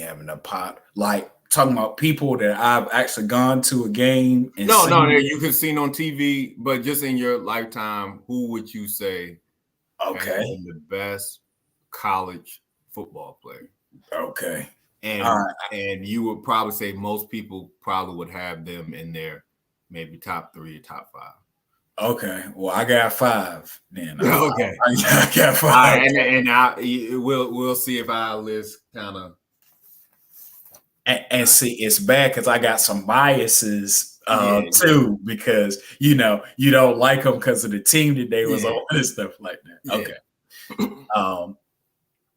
having a pot. Like talking about people that I've actually gone to a game and you could see on TV, but just in your lifetime, who would you say has been the best college football player? Okay. And you would probably say most people probably would have them in their maybe top 3 or top 5. Okay, well, I got 5 then. Okay, I got 5, we'll see if our list kind of and see it's bad because I got some biases too because you don't like them because of the team that they was on and stuff like that. Okay,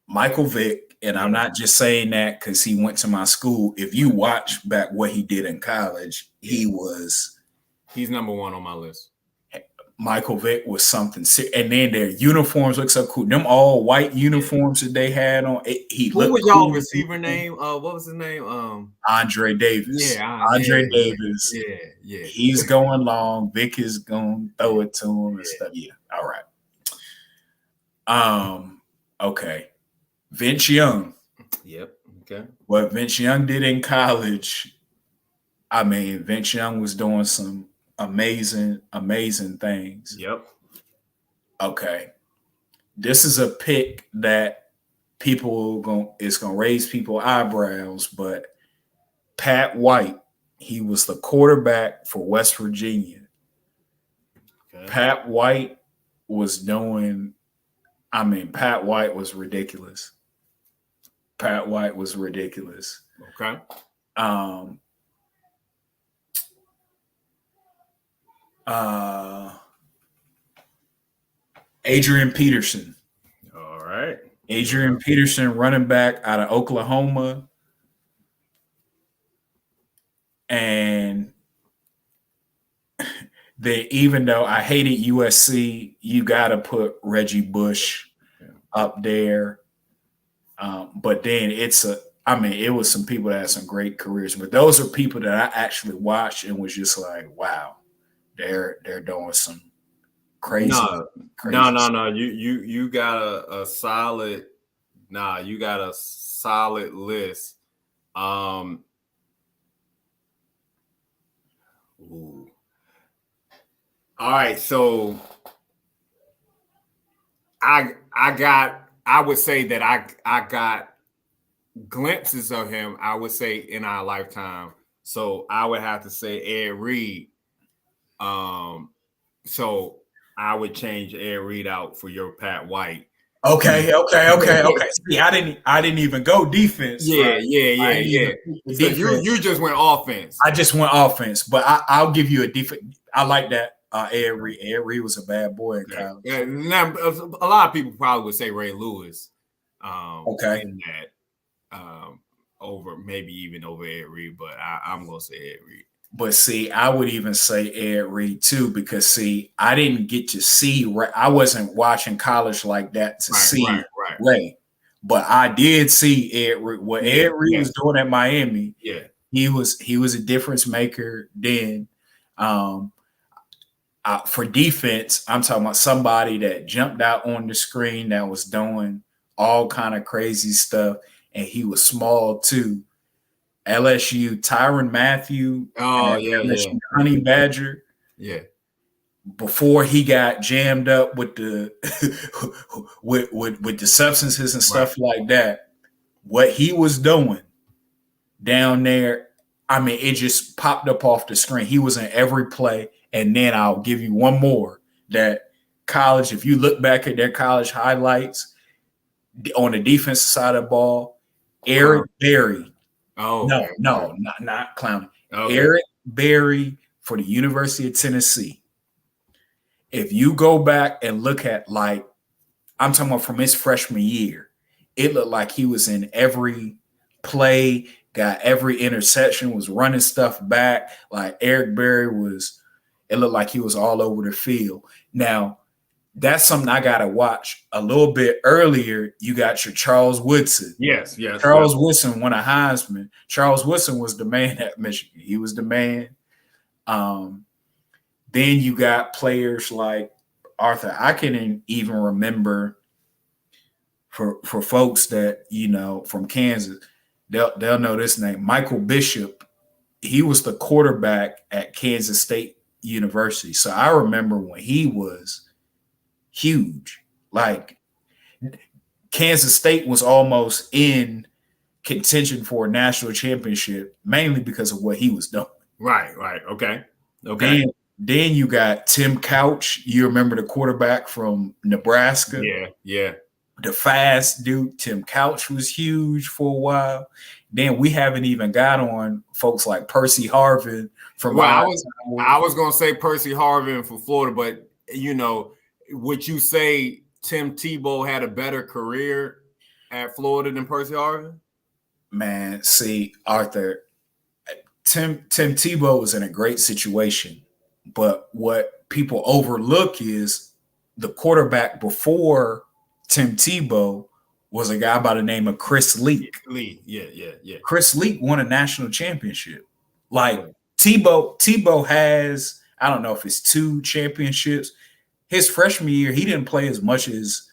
Michael Vick, and I'm not just saying that because he went to my school. If you watch back what he did in college, he's number 1 on my list. Michael Vick was something, and then their uniforms look so cool. Them all white uniforms that they had on. Who was y'all receiver name? What was his name? Andre Davis. Yeah, Andre Davis. Yeah. He's going long. Vick is going to throw it to him and stuff. Yeah. All right. Okay. Vince Young. Yep. Okay. What Vince Young did in college. I mean, Vince Young was doing some amazing things. Yep. Okay. This is a pick that it's gonna raise people's eyebrows, but Pat White, he was the quarterback for West Virginia. Okay. Pat White was ridiculous. Okay. Adrian Peterson. All right. Adrian Peterson, running back out of Oklahoma. And even though I hated USC, you got to put Reggie Bush up there. But then it was some people that had some great careers. But those are people that I actually watched and was just like, wow. They're doing some crazy. No. You got a solid. You got a solid list. Ooh. All right, so I would say that I got glimpses of him. I would say in our lifetime. So I would have to say Ed Reed. So I would change Ed Reed out for your Pat White. Okay. See, I didn't even go defense. Yeah. So you just went offense. I just went offense, but I'll give you a defense. I like that. Ed Reed. Ed Reed was a bad boy in college. Yeah, now, a lot of people probably would say Ray Lewis. In that, maybe even over Ed Reed, but I'm gonna say Ed Reed. But see, I would even say Ed Reed too, because see, I didn't get to see. I wasn't watching college like that to see Ray, but I did see Ed Reed. What Ed Reed was doing at Miami, he was a difference maker. Then, for defense, I'm talking about somebody that jumped out on the screen that was doing all kind of crazy stuff, and he was small too. LSU, Tyrann Mathieu. Oh, LSU Honey Badger. Yeah. Before he got jammed up with the with the substances and stuff like that, what he was doing down there, I mean, it just popped up off the screen. He was in every play. And then I'll give you one more that college, if you look back at their college highlights on the defensive side of the ball, Eric Berry. Oh, No, okay. no, not Clowney. Okay. Eric Berry for the University of Tennessee. If you go back and look at, like, I'm talking about from his freshman year, it looked like he was in every play, got every interception, was running stuff back. Like Eric Berry was, it looked like he was all over the field. Now, that's something I got to watch. A little bit earlier, you got your Charles Woodson. Yes. Charles Woodson won a Heisman. Charles Woodson was the man at Michigan. He was the man. Then you got players like Arthur. I can even remember for folks that, you know, from Kansas, they'll know this name. Michael Bishop. He was the quarterback at Kansas State University. So I remember when he was huge. Like, Kansas State was almost in contention for a national championship, mainly because of what he was doing. Right. Okay. Then you got Tim Couch. You remember the quarterback from Nebraska? Yeah. The fast dude, Tim Couch, was huge for a while. Then we haven't even got on folks like Percy Harvin from. Well, I was gonna say Percy Harvin for Florida, but you know, would you say Tim Tebow had a better career at Florida than Percy Harvin? Man, see, Arthur, Tim Tebow was in a great situation, but what people overlook is the quarterback before Tim Tebow was a guy by the name of Chris Leak. Yeah. Chris Leak won a national championship. Like, Tebow has, I don't know if it's 2 championships. His freshman year, he didn't play as much as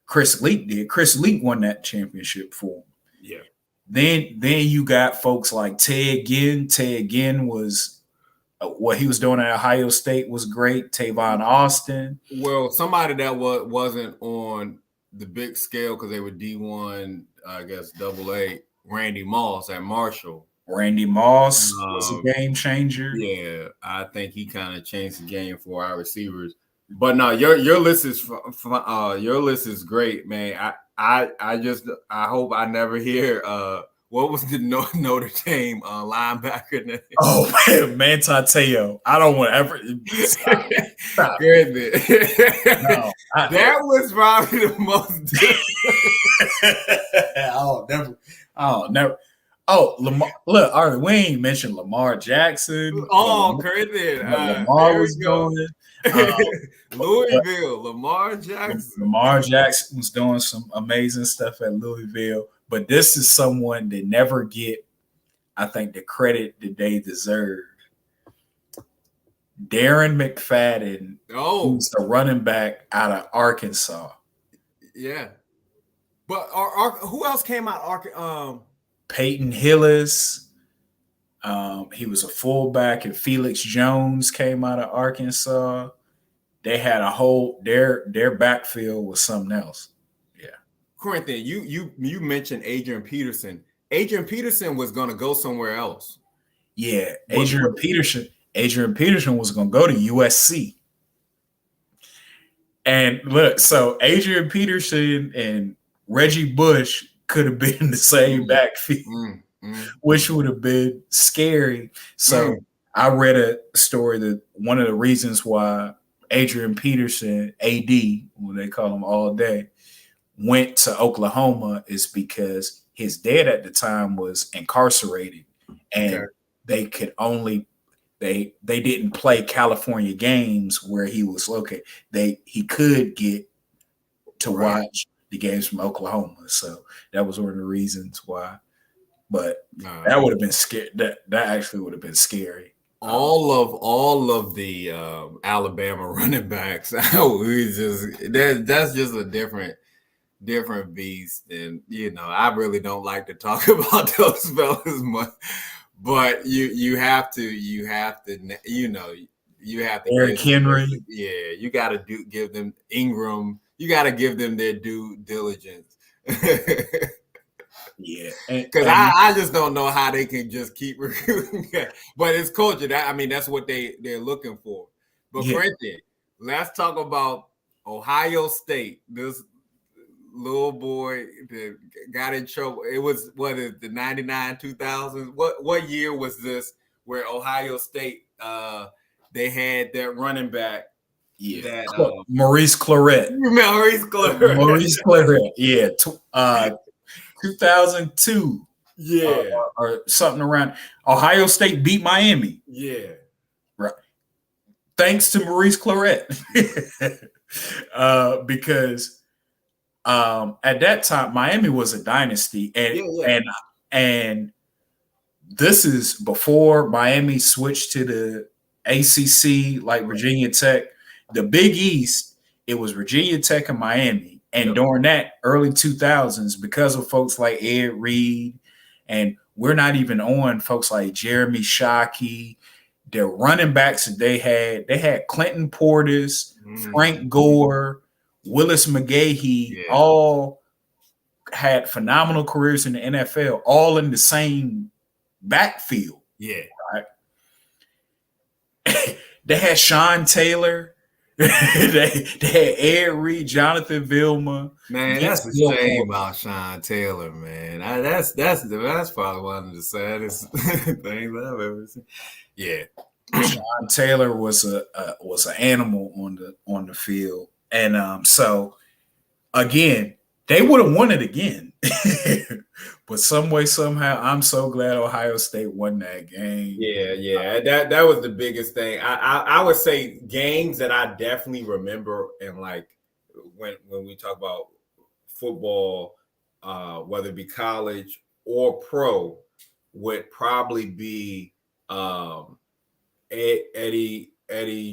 Chris Leak did. Chris Leak won that championship for him. Yeah. Then you got folks like Ted Ginn. Ted Ginn was what he was doing at Ohio State was great. Tavon Austin. Well, somebody that wasn't on the big scale because they were D1, I guess AA. Randy Moss at Marshall. Randy Moss was a game changer. Yeah, I think he kind of changed the game for our receivers. But no, your list is great, man. I hope I never hear what was the Notre Dame linebacker name? Oh man, Mantateo. I don't want to ever stop. No, that was probably the most. I'll never. Oh, Lamar! Look, Arthur, we ain't mentioned Lamar Jackson. Oh, Corinthian. Lamar was going. Louisville, Lamar Jackson. Lamar Jackson was doing some amazing stuff at Louisville, but this is someone that never get, I think, the credit that they deserve. Darren McFadden, who's the running back out of Arkansas. Yeah, but who else came out? Peyton Hillis. He was a fullback, and Felix Jones came out of Arkansas. They had a whole their backfield was something else. Yeah. Corinthian, you mentioned Adrian Peterson. Adrian Peterson was going to go somewhere else. Yeah, Adrian Peterson was going to go to USC. And look, so Adrian Peterson and Reggie Bush could have been in the same backfield, which would have been scary. So I read a story that one of the reasons why Adrian Peterson, AD, what they call him all day, went to Oklahoma is because his dad at the time was incarcerated, and they could only they didn't play California games where he was located. He could get to watch the games from Oklahoma, so that was one of the reasons why. But that would have been scary. That actually would have been scary. All of the Alabama running backs, that's just a different beast. And I really don't like to talk about those fellas much, but you have to Eric Henry. You got to give them Ingram. You got to give them their due diligence. Yeah, because I just don't know how they can just keep recruiting. But it's culture. That's what they're looking for. But Corinthian, let's talk about Ohio State. little boy that got in trouble. It was the 99 2000s. What year was this where Ohio State they had that running back? Yeah, that Maurice Claret. Maurice Claret. Maurice Claret. Yeah, 2002. Yeah, or something around. Ohio State beat Miami. Yeah, right. Thanks to Maurice Claret, because at that time Miami was a dynasty, and this is before Miami switched to the ACC, like Virginia Tech. The Big East, it was Virginia Tech and Miami. And during that early 2000s, because of folks like Ed Reed, and we're not even on folks like Jeremy Shockey, the running backs that they had Clinton Portis, Frank Gore, Willis McGahee, all had phenomenal careers in the NFL, all in the same backfield. Yeah. Right. They had Sean Taylor. they had Ed Reed, Jonathan Vilma. Man, that's a shame about Sean Taylor, man. That's probably one of the saddest things I've ever seen. Yeah. Sean Taylor was an animal on the field. And so again, they would have won it again. But some way, somehow, I'm so glad Ohio State won that game. Yeah. That was the biggest thing. I would say games that I definitely remember, and like when we talk about football, whether it be college or pro, would probably be Eddie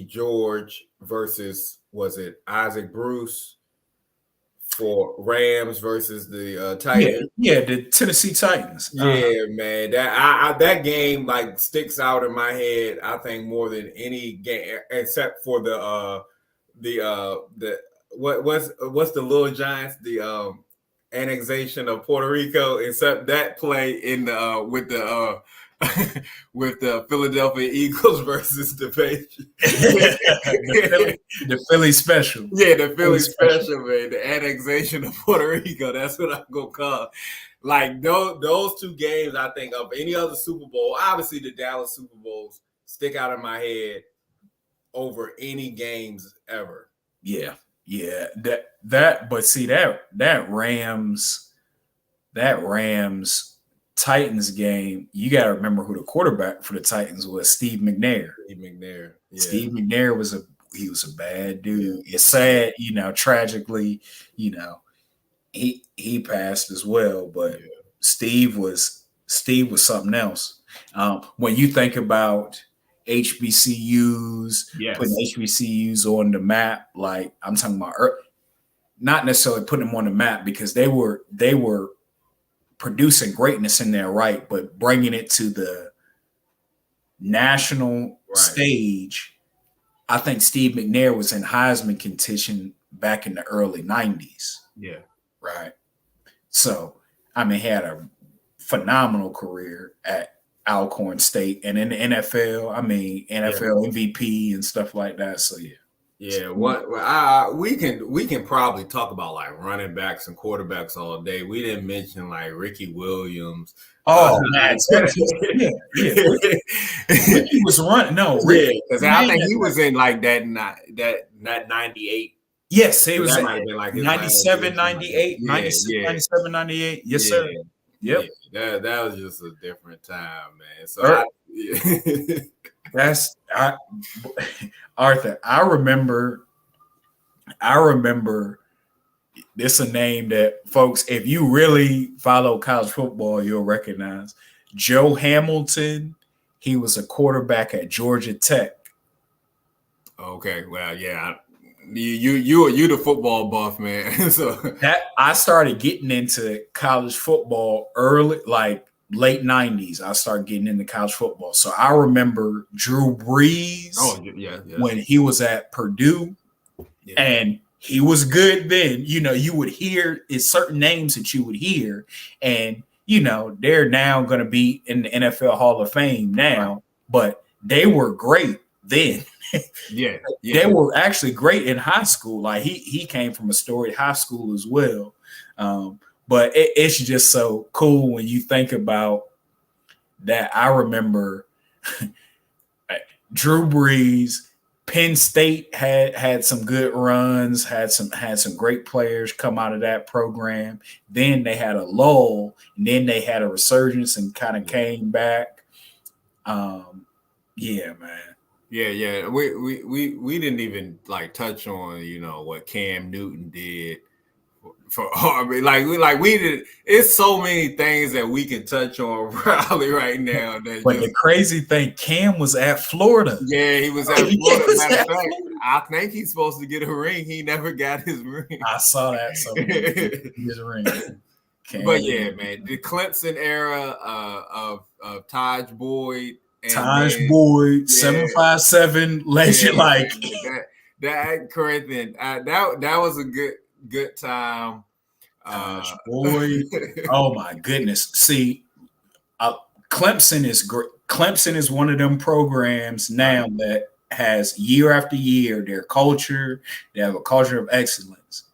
George versus, was it Isaac Bruce? For Rams versus the Titans. Yeah, the Tennessee Titans. Yeah, man. That game like sticks out in my head, I think, more than any game, except for the what's the Little Giants, the annexation of Puerto Rico, except that play in the with the with the Philadelphia Eagles versus the Patriots. the Philly special. Yeah, the Philly special, man. The annexation of Puerto Rico. That's what I'm going to call it. Like, those two games, I think, of any other Super Bowl, obviously the Dallas Super Bowls stick out in my head over any games ever. Yeah. But see, that Rams Titans game, you got to remember who the quarterback for the Titans was. Steve McNair. Yeah. Steve McNair was a bad dude. It's sad, tragically, he passed as well, but Steve was something else. When you think about HBCUs, putting HBCUs on the map, like I'm talking about, not necessarily putting them on the map because they were producing greatness in their right, but bringing it to the national stage. I think Steve McNair was in Heisman contention back in the early 90s. Yeah. Right. So, I mean, he had a phenomenal career at Alcorn State and in the NFL. I mean, NFL MVP and stuff like that. So, yeah. Yeah, we can probably talk about like running backs and quarterbacks all day. We didn't mention like Ricky Williams. Oh man, Ricky was running. No, because I think he was in like that 98. Yes, he was that might have been like 97, 98, 96, 97, 98. Yes, sir. Yep. Yeah, that was just a different time, man. So Arthur, I remember this a name that folks, if you really follow college football, you'll recognize. Joe Hamilton. He was a quarterback at Georgia Tech. Okay, well, yeah. You the football buff, man. So that I started getting into college football early, like late 90s. I started getting into college football. So I remember Drew Brees when he was at Purdue. Yeah. And he was good then. You would hear certain names that you would hear. And, they're now going to be in the NFL Hall of Fame now. Right. But they were great then. Yeah. They were actually great in high school. Like he came from a storied high school as well. But it's just so cool when you think about that. I remember Drew Brees, Penn State had some good runs, had some great players come out of that program. Then they had a lull, and then they had a resurgence and kind of came back. Yeah, man. Yeah. We didn't even like touch on, you know, what Cam Newton did for Army. We did. It's so many things that we can touch on probably right now. But the crazy thing, Cam was at Florida. Yeah, he was at Florida. Matter of fact, I think he's supposed to get a ring. He never got his ring. I saw that. So his ring. Cam. But yeah, man, the Clemson era of Taj Boyd. Boyd, 757 legend, that Corinthian. That was a good time. Boyd. Oh my goodness. See, Clemson is great. Clemson is one of them programs now that has year after year their culture. They have a culture of excellence.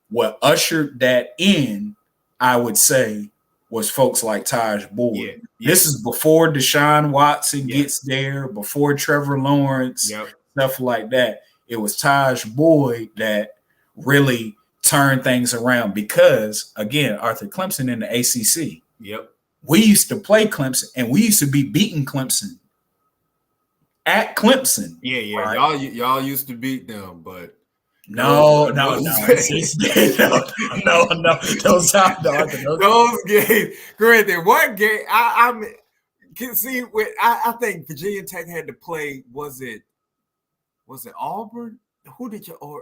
What ushered that in, I would say, was folks like Taj Boyd. Yeah. This is before Deshaun Watson gets there, before Trevor Lawrence, stuff like that. It was Taj Boyd that really turned things around because, again, Arthur, Clemson in the ACC. Yep. We used to play Clemson, and we used to be beating Clemson at Clemson. Yeah. Right? Y'all used to beat them, but no. Those games. Granted, what game? I can see. I think Virginia Tech had to play. Was it Auburn? Who did y'all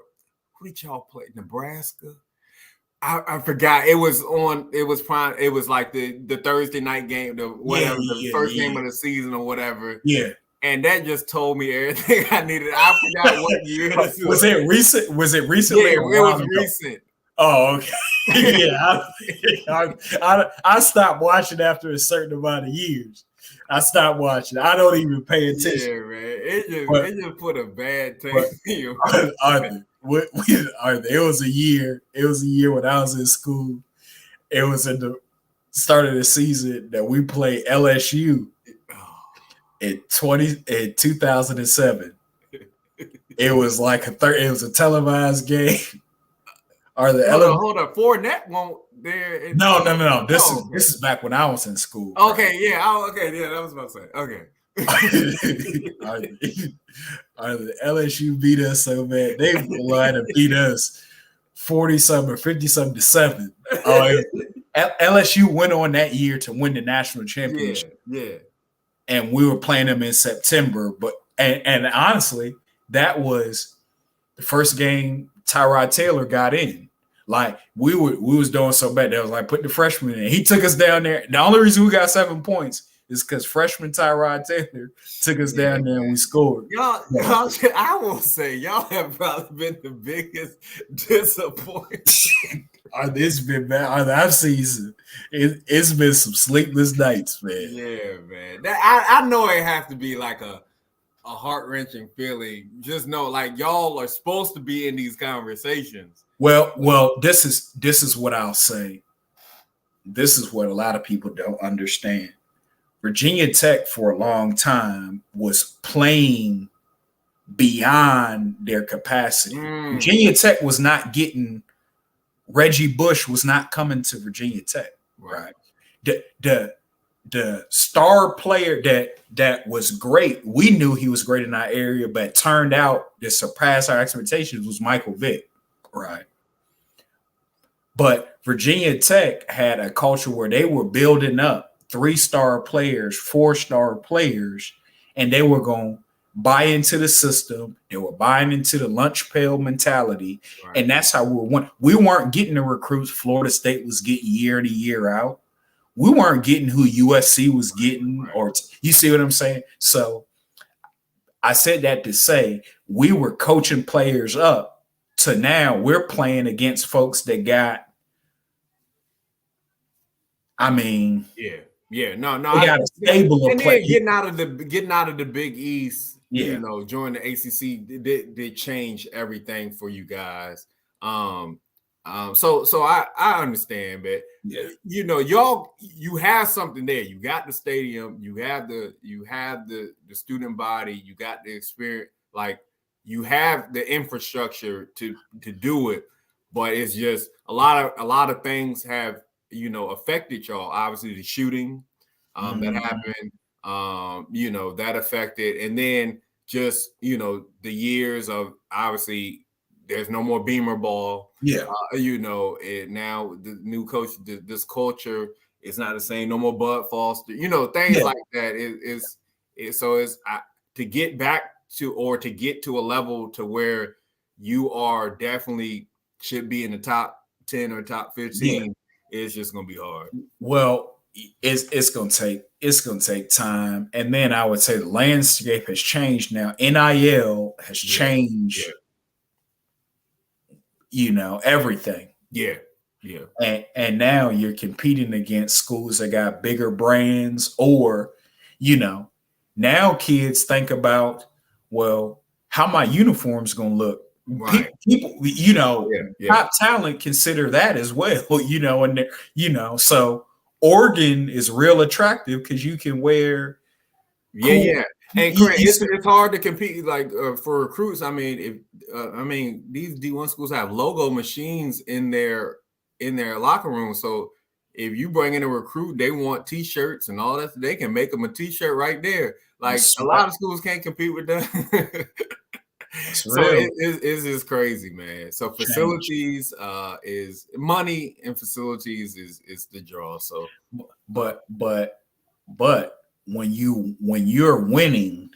play? Nebraska. I forgot. It was on. It was prime. It was like the Thursday night game, the first game of the season or whatever. Yeah. And that just told me everything I needed. I forgot what year this was. It recent? Was it recently? Yeah, it was recent. Oh, okay. Yeah, I stopped watching after a certain amount of years. I stopped watching. I don't even pay attention. Yeah, man. It just put a bad taste in your mouth. It was a year. It was a year when I was in school. It was in the start of the season that we played LSU. In 2007, it was like it was a televised game. Hold on, Fournette won't there. No. This is back when I was in school. Okay, yeah. That was about to say. Okay. The LSU beat us so bad. They lied to beat us 40-something or 50-something to 7. LSU went on that year to win the national championship. Yeah. And we were playing them in September, and honestly, that was the first game Tyrod Taylor got in. Like we was doing so bad, they was like put the freshman in. He took us down there. The only reason we got 7 points is because freshman Tyrod Taylor took us down there and we scored. Y'all, I will say y'all have probably been the biggest disappointment. It's been bad. I've seen it's been some sleepless nights, man. Yeah, man. I know it has to be like a heart-wrenching feeling. Just know, like y'all are supposed to be in these conversations. Well, this is what I'll say. This is what a lot of people don't understand. Virginia Tech for a long time was playing beyond their capacity. Virginia Tech was not getting. Reggie Bush was not coming to Virginia Tech, right? The star player that was great, we knew he was great in our area, but turned out to surpass our expectations was Michael Vick, right? But Virginia Tech had a culture where they were building up 3-star players, 4-star players, and they were going to buy into the system. They were buying into the lunch pail mentality. Right. And that's how we weren't getting the recruits Florida State was getting year in and year out. We weren't getting who USC was getting, right. Or you see what I'm saying? So I said that to say we were coaching players up to now we're playing against folks that got, no. We got a stable and play. Then getting out of the Big East. Yeah. Joining the ACC did change everything for you guys. So I understand, but Yeah. you have something there. You got the stadium, you have the student body, you got the experience, like you have the infrastructure to do it, but it's just a lot of things have affected y'all. Obviously, the shooting that happened, that affected, and then just the years of obviously there's no more Beamer ball. Yeah. Now the new coach, this culture is not the same. No more Bud Foster. Things Yeah. like that. To get back to get to a level to where you are definitely should be in the top 10 or top 15. It's just gonna be hard. Well, it's gonna take time, and then I would say the landscape has changed now. NIL has changed. Everything. Yeah. And now you're competing against schools that got bigger brands, or now kids think about, well, how my uniform's gonna look. Right. People, top talent consider that as well, and so Oregon is real attractive because you can wear. Yeah. And it's hard to compete like for recruits. I mean, these D1 schools have logo machines in their locker room. So if you bring in a recruit, they want T-shirts and all that. They can make them a T-shirt right there. Like a lot of schools can't compete with that. So it is crazy, man. So facilities is money, and facilities is the draw. So, but when you're winning,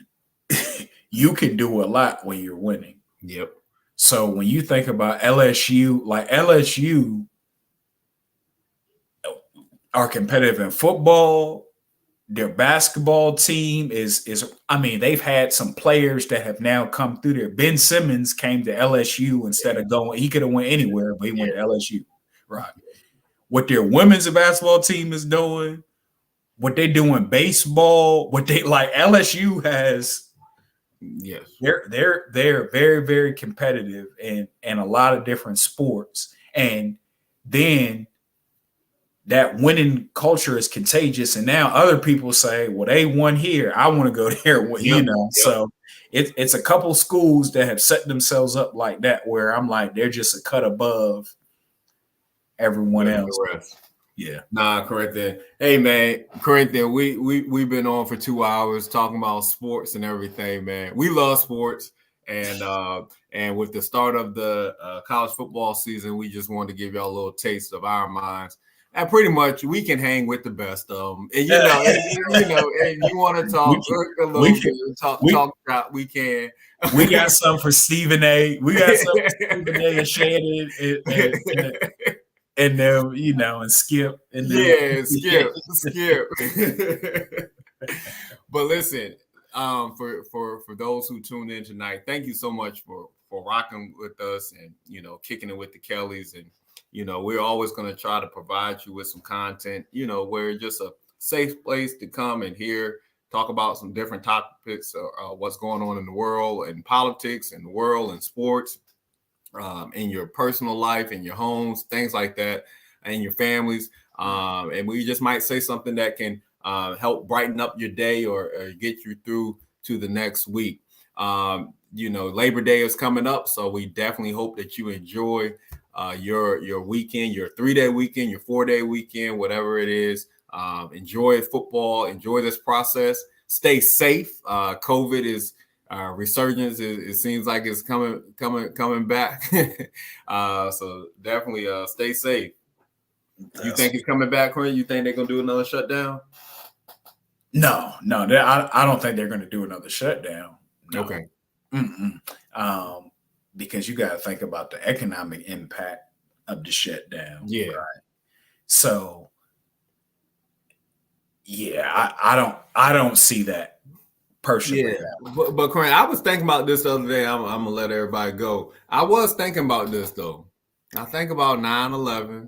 you can do a lot when you're winning. Yep. So when you think about LSU, like LSU are competitive in football. Their basketball team is they've had some players that have now come through there. Ben Simmons came to LSU instead of going. He could have went anywhere, but he went to LSU. Right. What their women's basketball team is doing, what they do in baseball, what they like LSU has. Yes. They're very, very competitive in a lot of different sports. And then that winning culture is contagious. And now other people say, well, they won here. I want to go there. So it's a couple schools that have set themselves up like that, where I'm like, they're just a cut above everyone else. Yeah. Nah, Corinthian. Hey, man, Corinthian, we've been on for 2 hours talking about sports and everything, man. We love sports. And with the start of the college football season, we just wanted to give y'all a little taste of our minds. And pretty much we can hang with the best of them. And and you want to talk a little bit, talk about, we can. We got some for Stephen A. We got some for Stephen A. and Shannon and them, and Skip. And Skip. But listen, for those who tuned in tonight, thank you so much for rocking with us and kicking it with the Kellys. And we're always going to try to provide you with some content, where just a safe place to come and talk about some different topics, what's going on in the world and politics and the world and sports, in your personal life, in your homes, things like that, and your families. And we just might say something that can help brighten up your day or get you through to the next week. Labor Day is coming up, so we definitely hope that you enjoy your weekend, your 3-day weekend, your 4-day weekend, whatever it is. Enjoy football, enjoy this process, stay safe. COVID is resurgence. It seems like it's coming back. So definitely stay safe. You think it's coming back, Corey? You think they're gonna do another shutdown? No, I don't think they're gonna do another shutdown. No. Okay. Because you got to think about the economic impact of the shutdown. Yeah. Right? So, yeah, I don't see that personally. Yeah. But Corey, I was thinking about this the other day. I'm gonna let everybody go. I was thinking about this though. I think about 9/11,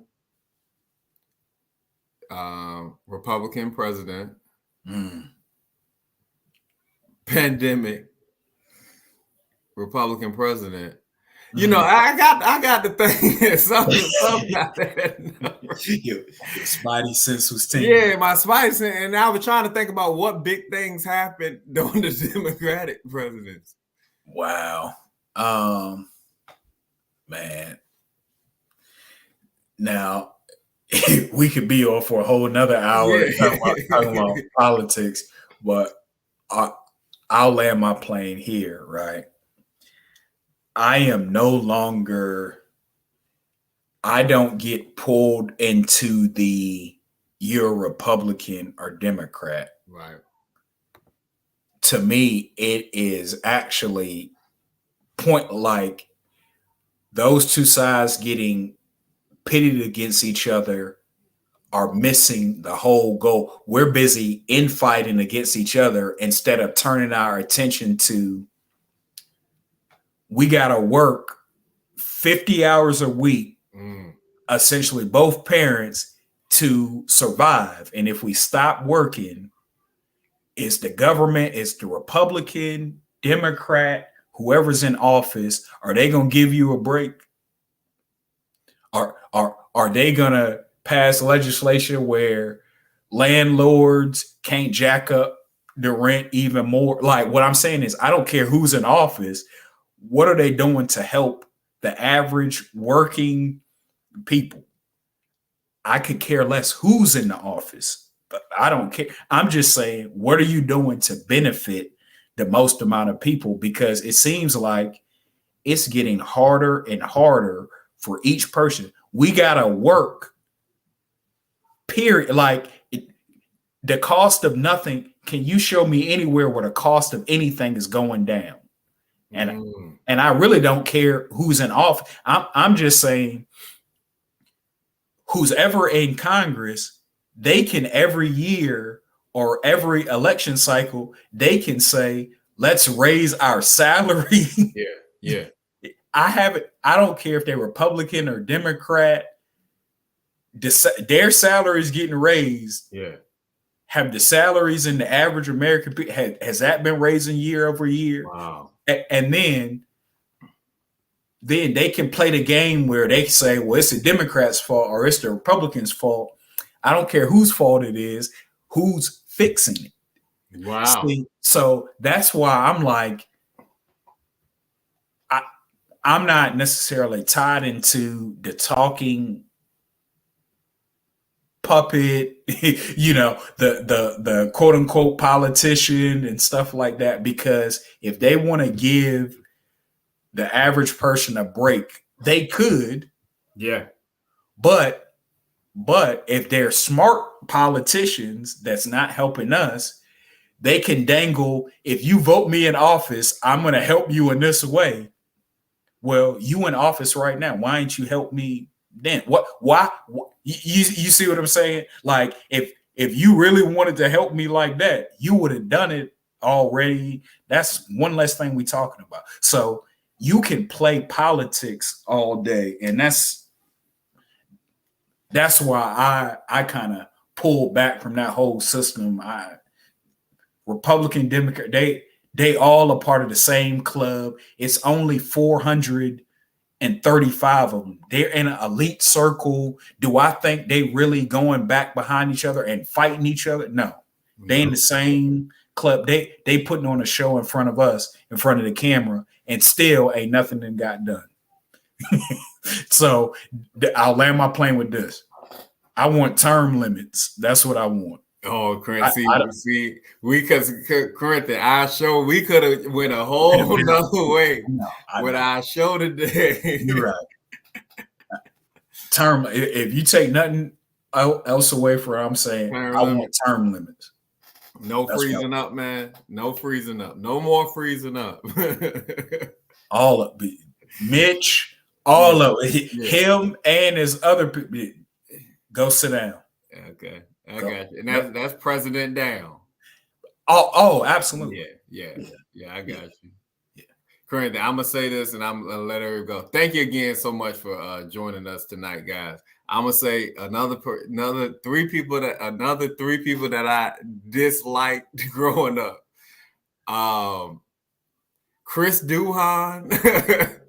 Republican president, pandemic, Republican president. You know, I got the thing. something out there. Your spidey sense was tingling. Yeah, my spidey sense, and I was trying to think about what big things happened during the Democratic presidency. Wow. Man. Now we could be on for a whole nother hour talking about politics, but I'll land my plane here, right? I am no longer, I don't get pulled into the you're Republican or Democrat. Right. To me, it is actually point like those two sides getting pitted against each other are missing the whole goal. We're busy infighting against each other instead of turning our attention to we got to work 50 hours a week, essentially both parents, to survive. And if we stop working, it's the government, it's the Republican, Democrat, whoever's in office, are they going to give you a break? Are they going to pass legislation where landlords can't jack up the rent even more? Like, what I'm saying is, I don't care who's in office. What are they doing to help the average working people? I could care less who's in the office, but I don't care. I'm just saying, what are you doing to benefit the most amount of people? Because it seems like it's getting harder and harder for each person. We got to work, period. Like the cost of nothing. Can you show me anywhere where the cost of anything is going down? And I really don't care who's in office. I'm just saying, who's ever in Congress, they can every year or every election cycle, they can say, let's raise our salary. Yeah. I don't care if they're Republican or Democrat. Their salary is getting raised. Yeah. Have the salaries in the average American people, has that been raising year over year? Wow. And then they can play the game where they say, well, it's the Democrats' fault or it's the Republicans' fault. I don't care whose fault it is, who's fixing it. Wow. See, so that's why I'm like, I'm not necessarily tied into the talking puppet, the quote unquote politician and stuff like that, because if they want to give the average person a break, they could. Yeah. But if they're smart politicians that's not helping us, they can dangle, if you vote me in office, I'm going to help you in this way. Well, you in office right now. Why ain't you help me then? Why? You see what I'm saying? Like, if you really wanted to help me like that, you would have done it already. That's one less thing we talking about. So you can play politics all day, and that's why I kind of pulled back from that whole system. Republican, Democrat, they all are part of the same club. It's only 435 of them. They're in an elite circle. Do I think they really going back behind each other and fighting each other? No. They in the same club. They putting on a show in front of us, in front of the camera, and still ain't nothing that got done. So I'll land my plane with this. I want term limits. That's what I want. Oh, Corinthian, Corinthian, our show, we could have went a whole nother way with our show today. You're right. Term, if you take nothing else away from what I'm saying, I want term limits. No freezing up, man. No freezing up. No more freezing up. All of it. Mitch, all of it. Him and his other people. Go sit down. Okay. I got you. And that's president down. Oh, absolutely. Yeah, I got you. Yeah. Corinthian, I'm gonna say this and I'm gonna let her go. Thank you again so much for joining us tonight, guys. I'm gonna say another three people that I disliked growing up. Chris Duhan,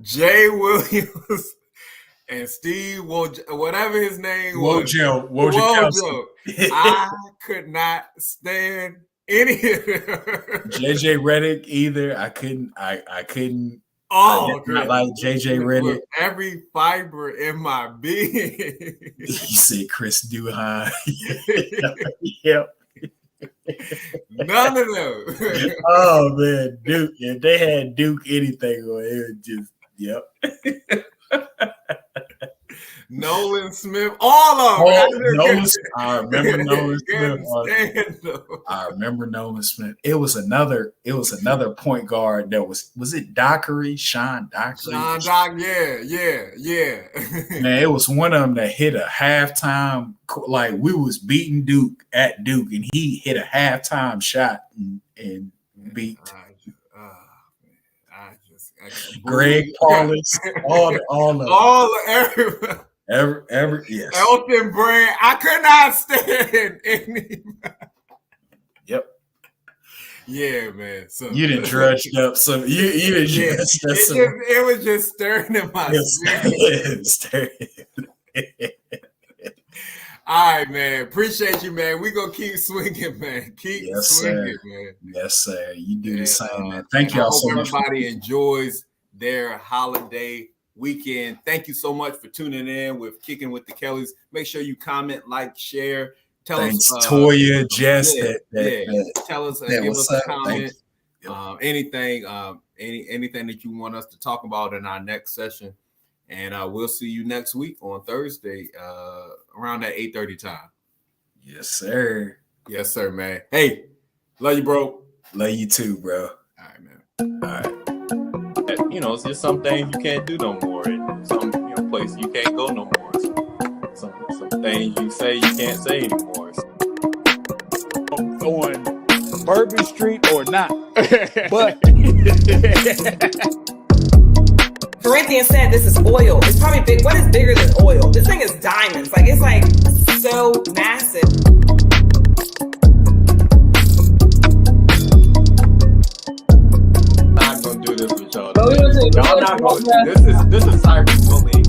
Jay Williams and Steve whatever his name was. Wojciechowski. I could not stand any of them. JJ Redick either. I couldn't. Oh, I did not like JJ Redick. With every fiber in my being. You see Chris Duhon. Yep. None of them. Oh man, Duke. If they had Duke anything on it would just yep. Nolan Smith, all of them. I remember Nolan Smith. I remember Nolan Smith. It was another point guard that was it Dockery? Sean Dockery? Yeah. Man, it was one of them that hit a halftime, like we was beating Duke at Duke, and he hit a halftime shot and beat Greg Paulus, all everybody. Yes. Elton Brand. I could not stand anybody. Yep. Yeah, man. So you didn't drudge up some. You didn't drudge up some. It was just stirring in my spirit. All right, man. Appreciate you, man. We gonna keep swinging, man. Keep swinging, man. Yes, sir. You do the same, man. Thank y'all so much. Everybody enjoys their holiday weekend. Thank you so much for tuning in with Kicking with the Kellys. Make sure you comment, like, share. Thanks, Toya, Jess. Tell us, give us a comment. Anything that you want us to talk about in our next session. And we'll see you next week on Thursday around that 8:30 time. Yes, sir. Yes, sir, man. Hey, love you, bro. Love you too, bro. All right, man. All right. It's just some things you can't do no more, and some places you can't go no more. Some things you say you can't say anymore. On Bourbon Street or not, but Corinthian said this is oil. It's probably big. What is bigger than oil? This thing is diamonds. Like it's like so massive. Not gonna do this with y'all. Y'all not gonna. This is cyberbullying.